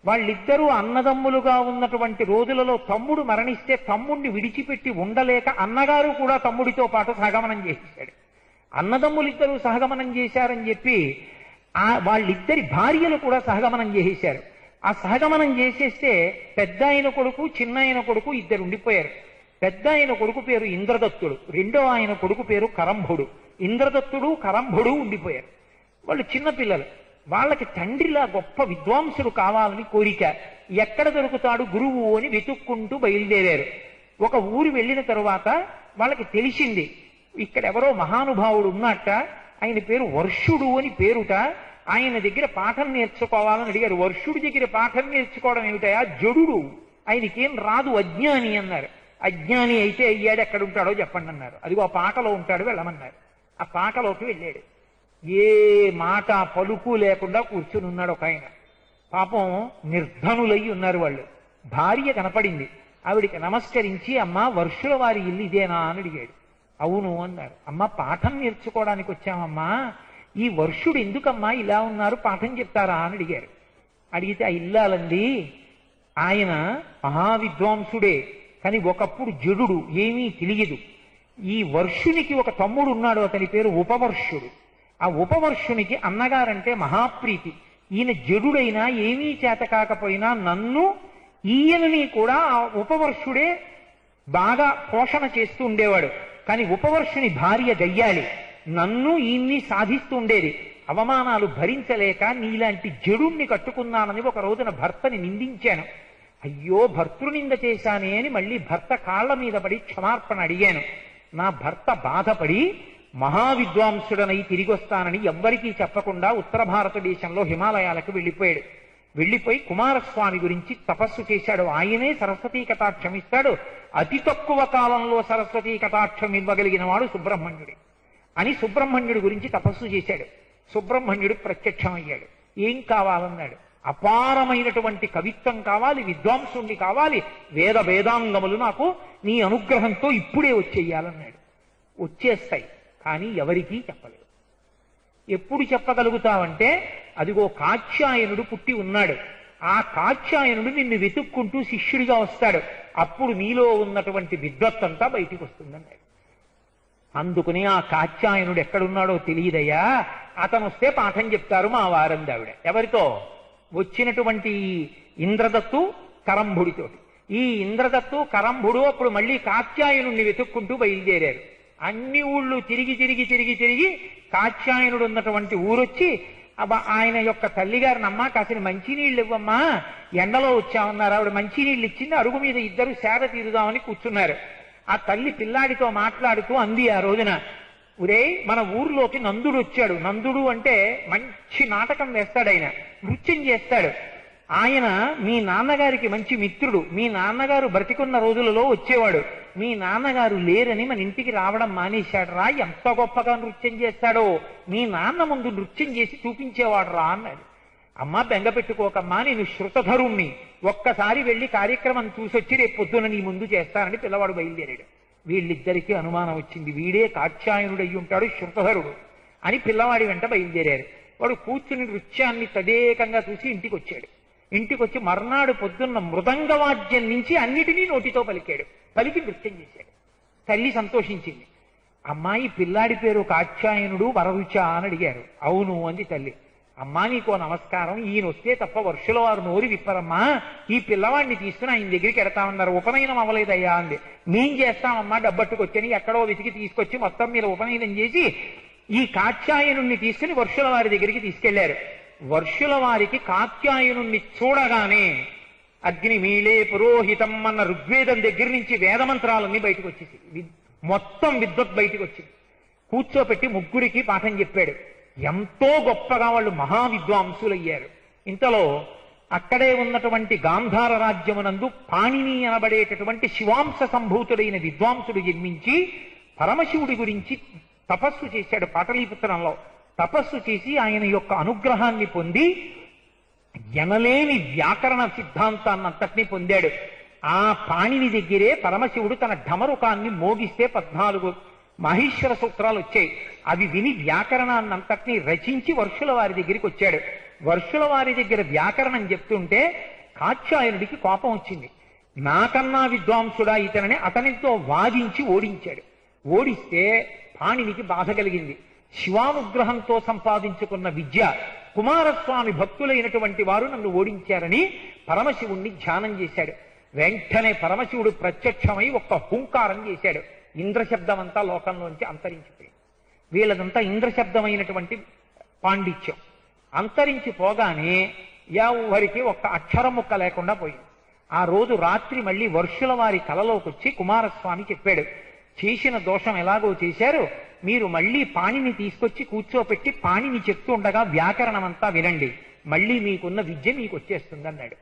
వాళ్ళిద్దరూ అన్నదమ్ములుగా ఉన్నటువంటి రోజులలో తమ్ముడు మరణిస్తే తమ్ముడిని విడిచిపెట్టి ఉండలేక అన్నగారు కూడా తమ్ముడితో పాటు సహగమనం చేశాడు. అన్నదమ్ములిద్దరూ సహగమనం చేశారని చెప్పి వాళ్ళిద్దరి భార్యలు కూడా సహగమనం చేసేశారు. ఆ సహగమనం చేసేస్తే పెద్ద ఆయన కొడుకు చిన్న ఆయన కొడుకు ఇద్దరు ఉండిపోయారు. పెద్ద ఆయన కొడుకు పేరు ఇంద్రదత్తుడు, రెండో ఆయన కొడుకు పేరు కరంభుడు. ఇంద్రదత్తుడు కరంభుడు ఉండిపోయారు. వాళ్ళు చిన్నపిల్లలు. వాళ్ళకి తండ్రిలా గొప్ప విద్వాంసుడు కావాలని కోరిక. ఎక్కడ దొరుకుతాడు గురువు అని వెతుక్కుంటూ బయలుదేరారు. ఒక ఊరు వెళ్ళిన తరువాత వాళ్ళకి తెలిసింది ఇక్కడెవరో మహానుభావుడు ఉన్నట్ట. ఆయన పేరు వర్షుడు అని పేరుట. ఆయన దగ్గర పాఠం నేర్చుకోవాలని అడిగారు. వర్షుడి దగ్గర పాఠం నేర్చుకోవడం ఏమిటయా? జడుడు, ఆయనకేం రాదు, అజ్ఞాని అన్నారు. అజ్ఞాని అయితే అయ్యాడు, ఎక్కడ ఉంటాడో చెప్పండి అన్నారు. అదిగో ఆ పాకలో ఉంటాడు, వెళ్ళమన్నారు. ఆ పాకలోకి వెళ్ళాడు. ఏ మాట పలుకు లేకుండా కూర్చుని ఉన్నాడు ఒక ఆయన. పాపం నిర్ధనులయ్యి ఉన్నారు వాళ్ళు. భార్య కనపడింది. ఆవిడికి నమస్కరించి, అమ్మా వర్షుల వారి ఇల్లు ఇదేనా అని అడిగాడు. అవును అన్నారు. అమ్మ పాఠం నేర్చుకోవడానికి వచ్చామమ్మా, ఈ వర్షుడు ఎందుకమ్మా ఇలా ఉన్నారు, పాఠం చెప్తారా అని అడిగారు. అడిగితే ఆ ఇల్లాలండి, ఆయన మహావిద్వాంసుడే, కానీ ఒకప్పుడు జడుడు, ఏమీ తెలియదు. ఈ వర్షునికి ఒక తమ్ముడు ఉన్నాడు, అతని పేరు ఉపవర్షుడు. ఆ ఉపవర్షునికి అన్నగారంటే మహాప్రీతి. ఈయన జడుడైనా ఏమీ చేత కాకపోయినా నన్ను ఈయనని కూడా ఆ ఉపవర్షుడే బాగా పోషణ చేస్తూ ఉండేవాడు. కానీ ఉపవర్షుని భార్య గయ్యాలి, నన్ను ఈయన్ని సాధిస్తూ ఉండేది. అవమానాలు భరించలేక నీలాంటి జడుణ్ణి కట్టుకున్నానని ఒక రోజున భర్తని నిందించాను. అయ్యో భర్తృనింద చేశానే అని మళ్ళీ భర్త కాళ్ల మీద పడి క్షమార్పణ అడిగాను. నా భర్త బాధపడి మహావిద్వాంసుడనై తిరిగి వస్తానని ఎవ్వరికీ చెప్పకుండా ఉత్తర భారతదేశంలో హిమాలయాలకు వెళ్ళిపోయాడు. వెళ్ళిపోయి కుమారస్వామి గురించి తపస్సు చేశాడు. ఆయనే సరస్వతీ కటాక్షం ఇస్తాడు. అతి తక్కువ కాలంలో సరస్వతీ కటాక్షం ఇవ్వగలిగిన వాడు సుబ్రహ్మణ్యుడే అని సుబ్రహ్మణ్యుడి గురించి తపస్సు చేశాడు. సుబ్రహ్మణ్యుడు ప్రత్యక్షమయ్యాడు. ఏం కావాలన్నాడు. అపారమైనటువంటి కవిత్వం కావాలి, విద్వాంసుణ్ణి కావాలి, వేద వేదాంగములు నాకు నీ అనుగ్రహంతో ఇప్పుడే వచ్చేయాలన్నాడు. వచ్చేస్తాయి, కానీ ఎవరికీ చెప్పలేదు. ఎప్పుడు చెప్పగలుగుతావంటే, అదిగో కాత్యాయనుడు పుట్టి ఉన్నాడు, ఆ కాత్యాయనుడు నిన్ను వెతుక్కుంటూ శిష్యుడిగా వస్తాడు, అప్పుడు నీలో ఉన్నటువంటి విద్వత్తంతా బయటికి వస్తుందన్నాడు. అందుకుని ఆ కాత్యాయనుడు ఎక్కడున్నాడో తెలియదయ్యా, అతను వస్తే పాఠం చెప్తారు మా వారంది ఆవిడ. ఎవరితో? వచ్చినటువంటి ఇంద్రదత్తు కరంభుడితోటి. ఈ ఇంద్రదత్తు కరంభుడు అప్పుడు మళ్ళీ కాత్యాయనుడిని వెతుక్కుంటూ బయలుదేరారు. అన్ని ఊళ్ళు తిరిగి తిరిగి తిరిగి తిరిగి కాత్యాయనుడు ఉన్నటువంటి ఊరొచ్చి ఆయన యొక్క తల్లిగారిని, అమ్మా కాసిన మంచినీళ్ళు ఇవ్వమ్మా, ఎండలో వచ్చామన్నారు. ఆవిడ మంచినీళ్ళు ఇచ్చింది. అరుగు మీద ఇద్దరు సేద తీరుదామని కూర్చున్నారు. ఆ తల్లి పిల్లాడితో మాట్లాడుతూ అంది ఆ రోజున, ఒరే మన ఊర్లోకి నందుడు వచ్చాడు. నందుడు అంటే మంచి నాటకం వేస్తాడు, ఆయన నృత్యం చేస్తాడు. ఆయన మీ నాన్నగారికి మంచి మిత్రుడు. మీ నాన్నగారు బ్రతికున్న రోజులలో వచ్చేవాడు. మీ నాన్నగారు లేరని మన ఇంటికి రావడం మానేశాడు రా, ఎంత గొప్పగా నృత్యం చేస్తాడో, మీ నాన్న ముందు నృత్యం చేసి చూపించేవాడు రా అన్నాడు. అమ్మా బెంగ పెట్టుకోకమ్మా, నేను శృతధరుణ్ణి, ఒక్కసారి వెళ్ళి కార్యక్రమం చూసొచ్చి రేపు పొద్దున నీ ముందు చేస్తానని పిల్లవాడు బయలుదేరాడు. వీళ్ళిద్దరికీ అనుమానం వచ్చింది, వీడే కాత్యాయనుడు అయ్యి ఉంటాడు శృతధరుడు అని పిల్లవాడి వెంట బయలుదేరారు. వాడు కూర్చుని నృత్యాన్ని తదేకంగా చూసి ఇంటికి వచ్చాడు. ఇంటికి వచ్చి మర్నాడు పొద్దున్న మృదంగవాద్యం నుంచి అన్నిటినీ నోటితో పలికాడు. పలికి నృత్యం చేశాడు. తల్లి సంతోషించింది. అమ్మాయి పిల్లాడి పేరు కాత్యాయనుడు వరరుచ అని అడిగారు. అవును అంది తల్లి. అమ్మా నీకో నమస్కారం, ఈయన వస్తే తప్ప వర్షుల వారు నోరు విప్పరమ్మా, ఈ పిల్లవాడిని తీసుకుని ఆయన దగ్గరికి ఎడతామన్నారు. ఉపనయనం అవ్వలేదయ్యా అంది. మేం చేస్తామమ్మా, డబ్బట్టుకొచ్చని ఎక్కడో వెతికి తీసుకొచ్చి మొత్తం మీద ఉపనయనం చేసి ఈ కాత్యాయనుణ్ణి తీసుకుని వర్షుల వారి దగ్గరికి తీసుకెళ్లారు. వర్షుల వారికి కాత్యాయనుణ్ణి చూడగానే అగ్నిమీళే పురోహితం అన్న ఋగ్వేదం దగ్గర నుంచి వేదమంత్రాలన్నీ బయటకు వచ్చేసి మొత్తం విద్వత్ బయటకు వచ్చింది. కూర్చోపెట్టి ముగ్గురికి పాఠం చెప్పాడు. ఎంతో గొప్పగా వాళ్ళు మహావిద్వాంసులయ్యారు. ఇంతలో అక్కడే ఉన్నటువంటి గాంధార రాజ్యమునందు పాణిని అనబడేటటువంటి శివాంశ సంభూతుడైన విద్వాంసుడు జన్మించి పరమశివుడి గురించి తపస్సు చేశాడు. పాటలీపుత్రంలో తపస్సు చేసి ఆయన యొక్క అనుగ్రహాన్ని పొంది ఎనలేని వ్యాకరణ సిద్ధాంతాన్నంతటినీ పొందాడు. ఆ పాణిని దగ్గరే పరమశివుడు తన ఢమరుకాన్ని మోగిస్తే 14 మహేశ్వర సూత్రాలు వచ్చాయి. అవి విని వ్యాకరణాన్నంతటినీ రచించి వర్షుల వారి దగ్గరికి వచ్చాడు. వర్షుల వారి దగ్గర వ్యాకరణం చెప్తుంటే కాత్యాయనుడికి కోపం వచ్చింది. నాకన్నా విద్వాంసుడా ఇతనని అతనితో వాదించి ఓడించాడు. ఓడిస్తే పాణినికి బాధ కలిగింది. శివానుగ్రహంతో సంపాదించుకున్న విద్య, కుమారస్వామి భక్తులైనటువంటి వారు నన్ను ఓడించారని పరమశివుణ్ణి ధ్యానం చేశాడు. వెంటనే పరమశివుడు ప్రత్యక్షమై ఒక్క హుంకారం చేశాడు. ఇంద్రశబ్దం అంతా లోకంలోంచి అంతరించిపోయింది. వీళ్ళదంతా ఇంద్రశబ్దమైనటువంటి పాండిత్యం అంతరించిపోగానే ఎవరికి ఒక్క అక్షరం ముక్క లేకుండా పోయింది. ఆ రోజు రాత్రి మళ్ళీ వర్షుల వారి కలలోకి వచ్చి కుమారస్వామి చెప్పాడు, చేసిన దోషం ఎలాగో చేశారు, మీరు మళ్ళీ పాణిని తీసుకొచ్చి కూర్చోపెట్టి పాణిని చెప్తూ ఉండగా వ్యాకరణం అంతా వినండి, మళ్ళీ మీకున్న విద్య మీకు వచ్చేస్తుంది అన్నాడు.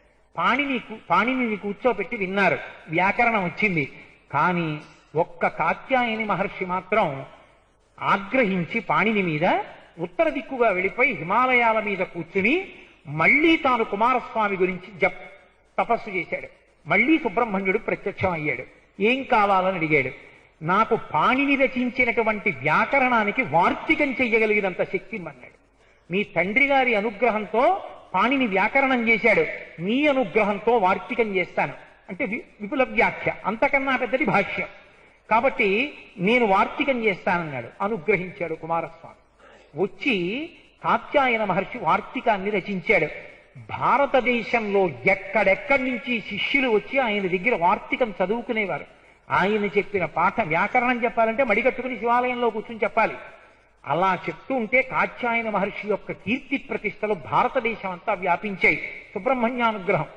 పాణిని కూర్చోపెట్టి విన్నారు, వ్యాకరణం వచ్చింది. కానీ ఒక్క కాత్యాయని మహర్షి మాత్రం ఆగ్రహించి పాణిని మీద ఉత్తర దిక్కుగా వెళ్ళిపోయి హిమాలయాల మీద కూర్చుని మళ్ళీ తాను కుమారస్వామి గురించి తపస్సు చేశాడు. మళ్ళీ సుబ్రహ్మణ్యుడు ప్రత్యక్షం అయ్యాడు. ఏం కావాలని అడిగాడు. నాకు పాణిని రచించినటువంటి వ్యాకరణానికి వార్తికం చెయ్యగలిగినంత శక్తి అన్నాడు. మీ తండ్రి గారి అనుగ్రహంతో పాణిని వ్యాకరణం చేశాడు, నీ అనుగ్రహంతో వార్తికం చేస్తాను అంటే విపుల వ్యాఖ్య, అంతకన్నా పెద్దది భాష్యం. కాబట్టి నేను వార్తికం చేస్తానన్నాడు. అనుగ్రహించాడు కుమారస్వామి. వచ్చి కాత్యాయన మహర్షి వార్తికాన్ని రచించాడు. భారతదేశంలో ఎక్కడెక్కడి నుంచి శిష్యులు వచ్చి ఆయన దగ్గర వార్తికం చదువుకునేవారు. ఆయన చెప్పిన పాఠ వ్యాకరణం చెప్పాలంటే మడిగట్టుకుని శివాలయంలో కూర్చుని చెప్పాలి. అలా చెప్తూ ఉంటే కాత్యాయన మహర్షి యొక్క కీర్తి ప్రతిష్టలు భారతదేశం అంతా వ్యాపించాయి. సుబ్రహ్మణ్యానుగ్రహం.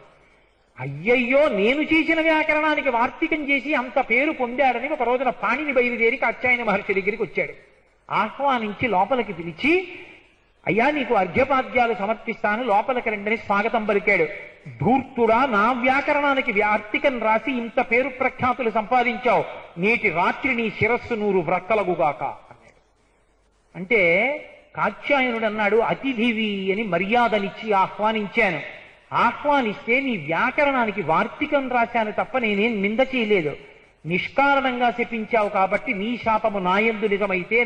అయ్యయ్యో, నేను చేసిన వ్యాకరణానికి వార్తికం చేసి అంత పేరు పొందాడని ఒక రోజున పాణిని బయలుదేరి కాత్యాయన మహర్షి దగ్గరికి వచ్చాడు. ఆహ్వానించి లోపలికి పిలిచి, అయ్యా నీకు అర్ఘ్యపాద్యాలు సమర్పిస్తాను, లోపలికి రండని స్వాగతం పలికాడు. ధూర్తుడా, నా వ్యాకరణానికి వార్తికం రాసి ఇంత పేరు ప్రఖ్యాతులు సంపాదించావు, నేటి రాత్రి నీ శిరస్సు 100 వ్రక్కలగుగాక అన్నాడు. అంటే కాత్యాయనుడు అన్నాడు, అతిథివి అని మర్యాదనిచ్చి ఆహ్వానించాను. ఆహ్వానిస్తే నీ వ్యాకరణానికి వార్తికం రాశాను తప్ప నేనేం నింద చేయలేదు. నిష్కారణంగా శపించావు కాబట్టి నీ శాపము నాయందు నిజమైతే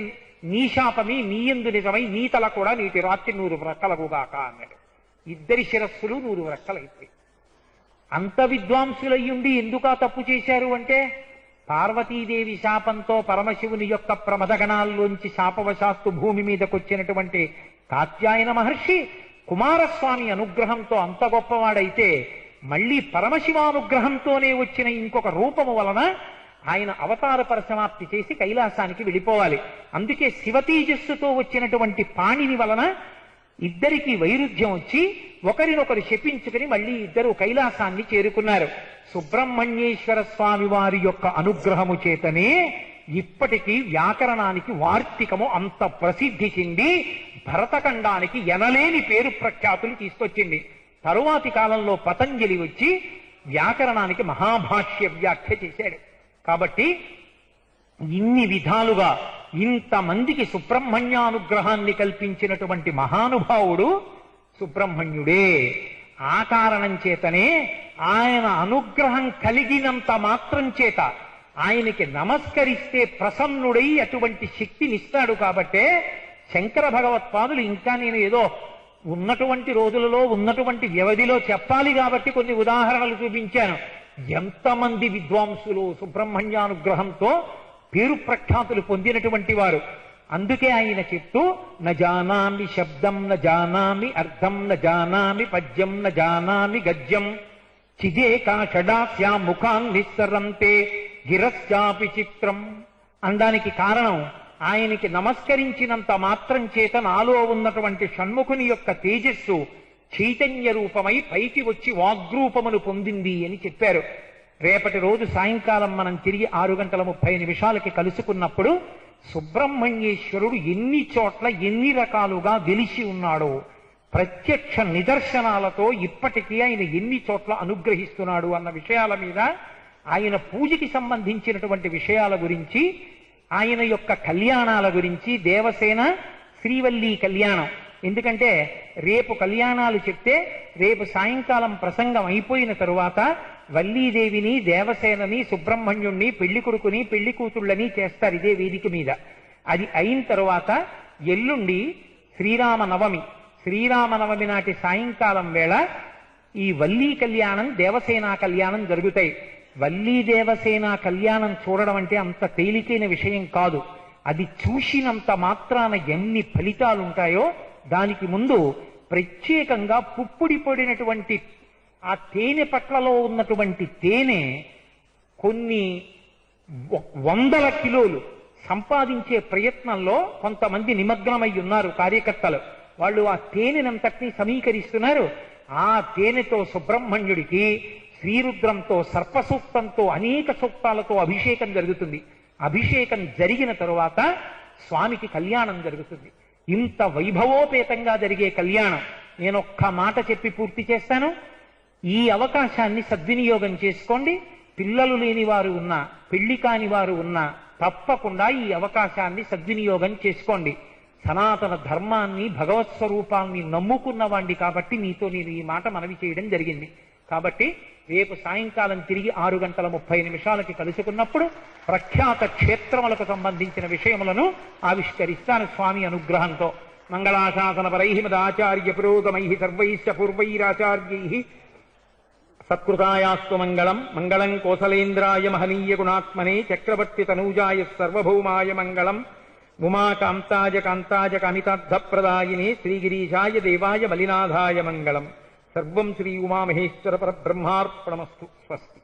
నీ శాపమి నీయందు నిజమై నీ తల కూడా నీటి రాత్రి 100 వ్రక్కలగుగాక అన్నాడు. ఇద్దరి శిరస్సులు 100 వ్రక్కలైపోయి. అంత విద్వాంసులయ్యుండి ఎందుకు ఆ తప్పు చేశారు అంటే, పార్వతీదేవి శాపంతో పరమశివుని యొక్క ప్రమదగణాల్లోంచి శాపవశాత్తు భూమి మీదకొచ్చినటువంటి కాత్యాయన మహర్షి కుమారస్వామి అనుగ్రహంతో అంత గొప్పవాడైతే, మళ్ళీ పరమశివానుగ్రహంతోనే వచ్చిన ఇంకొక రూపము వలన ఆయన అవతార పరిసమాప్తి చేసి కైలాసానికి వెళ్ళిపోవాలి. అందుకే శివతేజస్సుతో వచ్చినటువంటి పాణిని వలన ఇద్దరికి వైరుధ్యం వచ్చి ఒకరినొకరు శపించుకుని మళ్ళీ ఇద్దరు కైలాసాన్ని చేరుకున్నారు. సుబ్రహ్మణ్యేశ్వర స్వామి వారి యొక్క అనుగ్రహము చేతనే ఇప్పటికీ వ్యాకరణానికి వార్తికము అంత ప్రసిద్ధి చెంది భరతఖండానికి ఎనలేని పేరు ప్రఖ్యాతులు తీసుకొచ్చింది. తరువాతి కాలంలో పతంజలి వచ్చి వ్యాకరణానికి మహాభాష్య వ్యాఖ్య చేశాడు. కాబట్టి ఇన్ని విధాలుగా ఇంతమందికి సుబ్రహ్మణ్యానుగ్రహాన్ని కల్పించినటువంటి మహానుభావుడు సుబ్రహ్మణ్యుడే. ఆ కారణం చేతనే ఆయన అనుగ్రహం కలిగినంత మాత్రం చేత ఆయనకి నమస్కరిస్తే ప్రసన్నుడై అటువంటి శక్తినిస్తాడు. కాబట్టే శంకర భగవత్పాదులు, ఇంకా నేను ఏదో ఉన్నటువంటి రోజులలో ఉన్నటువంటి వ్యవధిలో చెప్పాలి కాబట్టి కొన్ని ఉదాహరణలు చూపించాను. ఎంతమంది విద్వాంసులు సుబ్రహ్మణ్యానుగ్రహంతో పేరు ప్రఖ్యాతులు పొందినటువంటి వారు. అందుకే ఆయన చెప్తూ, న జానామి శబ్దం న జానామి అర్థం న జానామి పద్యం న జానామి గద్యం చిదేకాషడాస్యా ముఖాన్ నిస్సరంతే గిరశ్చాపి చిత్రం అనడానికి కారణం, ఆయనకి నమస్కరించినంత మాత్రం చేత నాలో ఉన్నటువంటి షణ్ముఖుని యొక్క తేజస్సు చైతన్య రూపమై పైకి వచ్చి వాగ్రూపమును పొందింది అని చెప్పారు. రేపటి రోజు సాయంకాలం మనం తిరిగి 6:30 కలుసుకున్నప్పుడు సుబ్రహ్మణ్యేశ్వరుడు ఎన్ని చోట్ల ఎన్ని రకాలుగా వెలిసి ఉన్నాడో, ప్రత్యక్ష నిదర్శనాలతో ఇప్పటికీ ఆయన ఎన్ని చోట్ల అనుగ్రహిస్తున్నాడు అన్న విషయాల మీద, ఆయన పూజకి సంబంధించినటువంటి విషయాల గురించి, ఆయన యొక్క కళ్యాణాల గురించి, దేవసేన శ్రీవల్లి కళ్యాణం. ఎందుకంటే రేపు కళ్యాణాలు చెప్తే రేపు సాయంకాలం ప్రసంగం అయిపోయిన తరువాత వల్లీదేవిని, దేవసేనని, సుబ్రహ్మణ్యుణ్ణి, పెళ్లి కొడుకుని, పెళ్లి కూతుళ్ళని చేస్తారు ఇదే వేదిక మీద. అది అయిన తరువాత ఎల్లుండి శ్రీరామనవమి. శ్రీరామనవమి నాటి సాయంకాలం వేళ ఈ వల్లీ కళ్యాణం, దేవసేన కళ్యాణం జరుగుతాయి. వల్లీ దేవసేన కళ్యాణం చూడడం అంటే అంత తేలికైన విషయం కాదు. అది చూసినంత మాత్రాన ఎన్ని ఫలితాలుంటాయో దానికి ముందు ప్రత్యేకంగా పుప్పుడి పడినటువంటి ఆ తేనె పట్లలో ఉన్నటువంటి తేనె కొన్ని వందల కిలోలు సంపాదించే ప్రయత్నంలో కొంతమంది నిమగ్నమై ఉన్నారు కార్యకర్తలు. వాళ్ళు ఆ తేనెనంతటినీ సమీకరిస్తున్నారు. ఆ తేనెతో సుబ్రహ్మణ్యుడికి శ్రీరుద్రంతో, సర్పసూక్తంతో, అనేక సూక్తాలతో అభిషేకం జరుగుతుంది. అభిషేకం జరిగిన తరువాత స్వామికి కళ్యాణం జరుగుతుంది. ఇంత వైభవోపేతంగా జరిగే కళ్యాణం నేనొక్క మాట చెప్పి పూర్తి చేస్తాను. ఈ అవకాశాన్ని సద్వినియోగం చేసుకోండి. పిల్లలు లేని వారు ఉన్నా, పెళ్లి కాని వారు ఉన్నా తప్పకుండా ఈ అవకాశాన్ని సద్వినియోగం చేసుకోండి. సనాతన ధర్మాన్ని, భగవత్ స్వరూపాన్ని నమ్ముకున్నవాణ్ణి కాబట్టి మీతో నేను ఈ మాట మనవి చేయడం జరిగింది. కాబట్టి రేపు సాయంకాలం తిరిగి 6:30 కలుసుకున్నప్పుడు ప్రఖ్యాత క్షేత్రములకు సంబంధించిన విషయములను ఆవిష్కరిస్తాను స్వామి అనుగ్రహంతో. మంగళాశాసన పరై మదాచార్య పురోగమై సర్వైశ్చ పూర్వైరాచార్యై సత్కృతాయాస్తు మంగళం. మంగళం కోసలేంద్రాయ మహనీయ గుణాత్మనే చక్రవర్తి తనూజాయ సర్వభౌమాయ మంగళం. ఉమాకాంతాయ కాంతాయ కామితార్థప్రదాయినే శ్రీగిరీశాయ దేవాయ మలినాథాయ మంగళం. సర్వం శ్రీ ఉమామహేశ్వర పరబ్రహ్మార్పణమస్తు. స్వస్తి.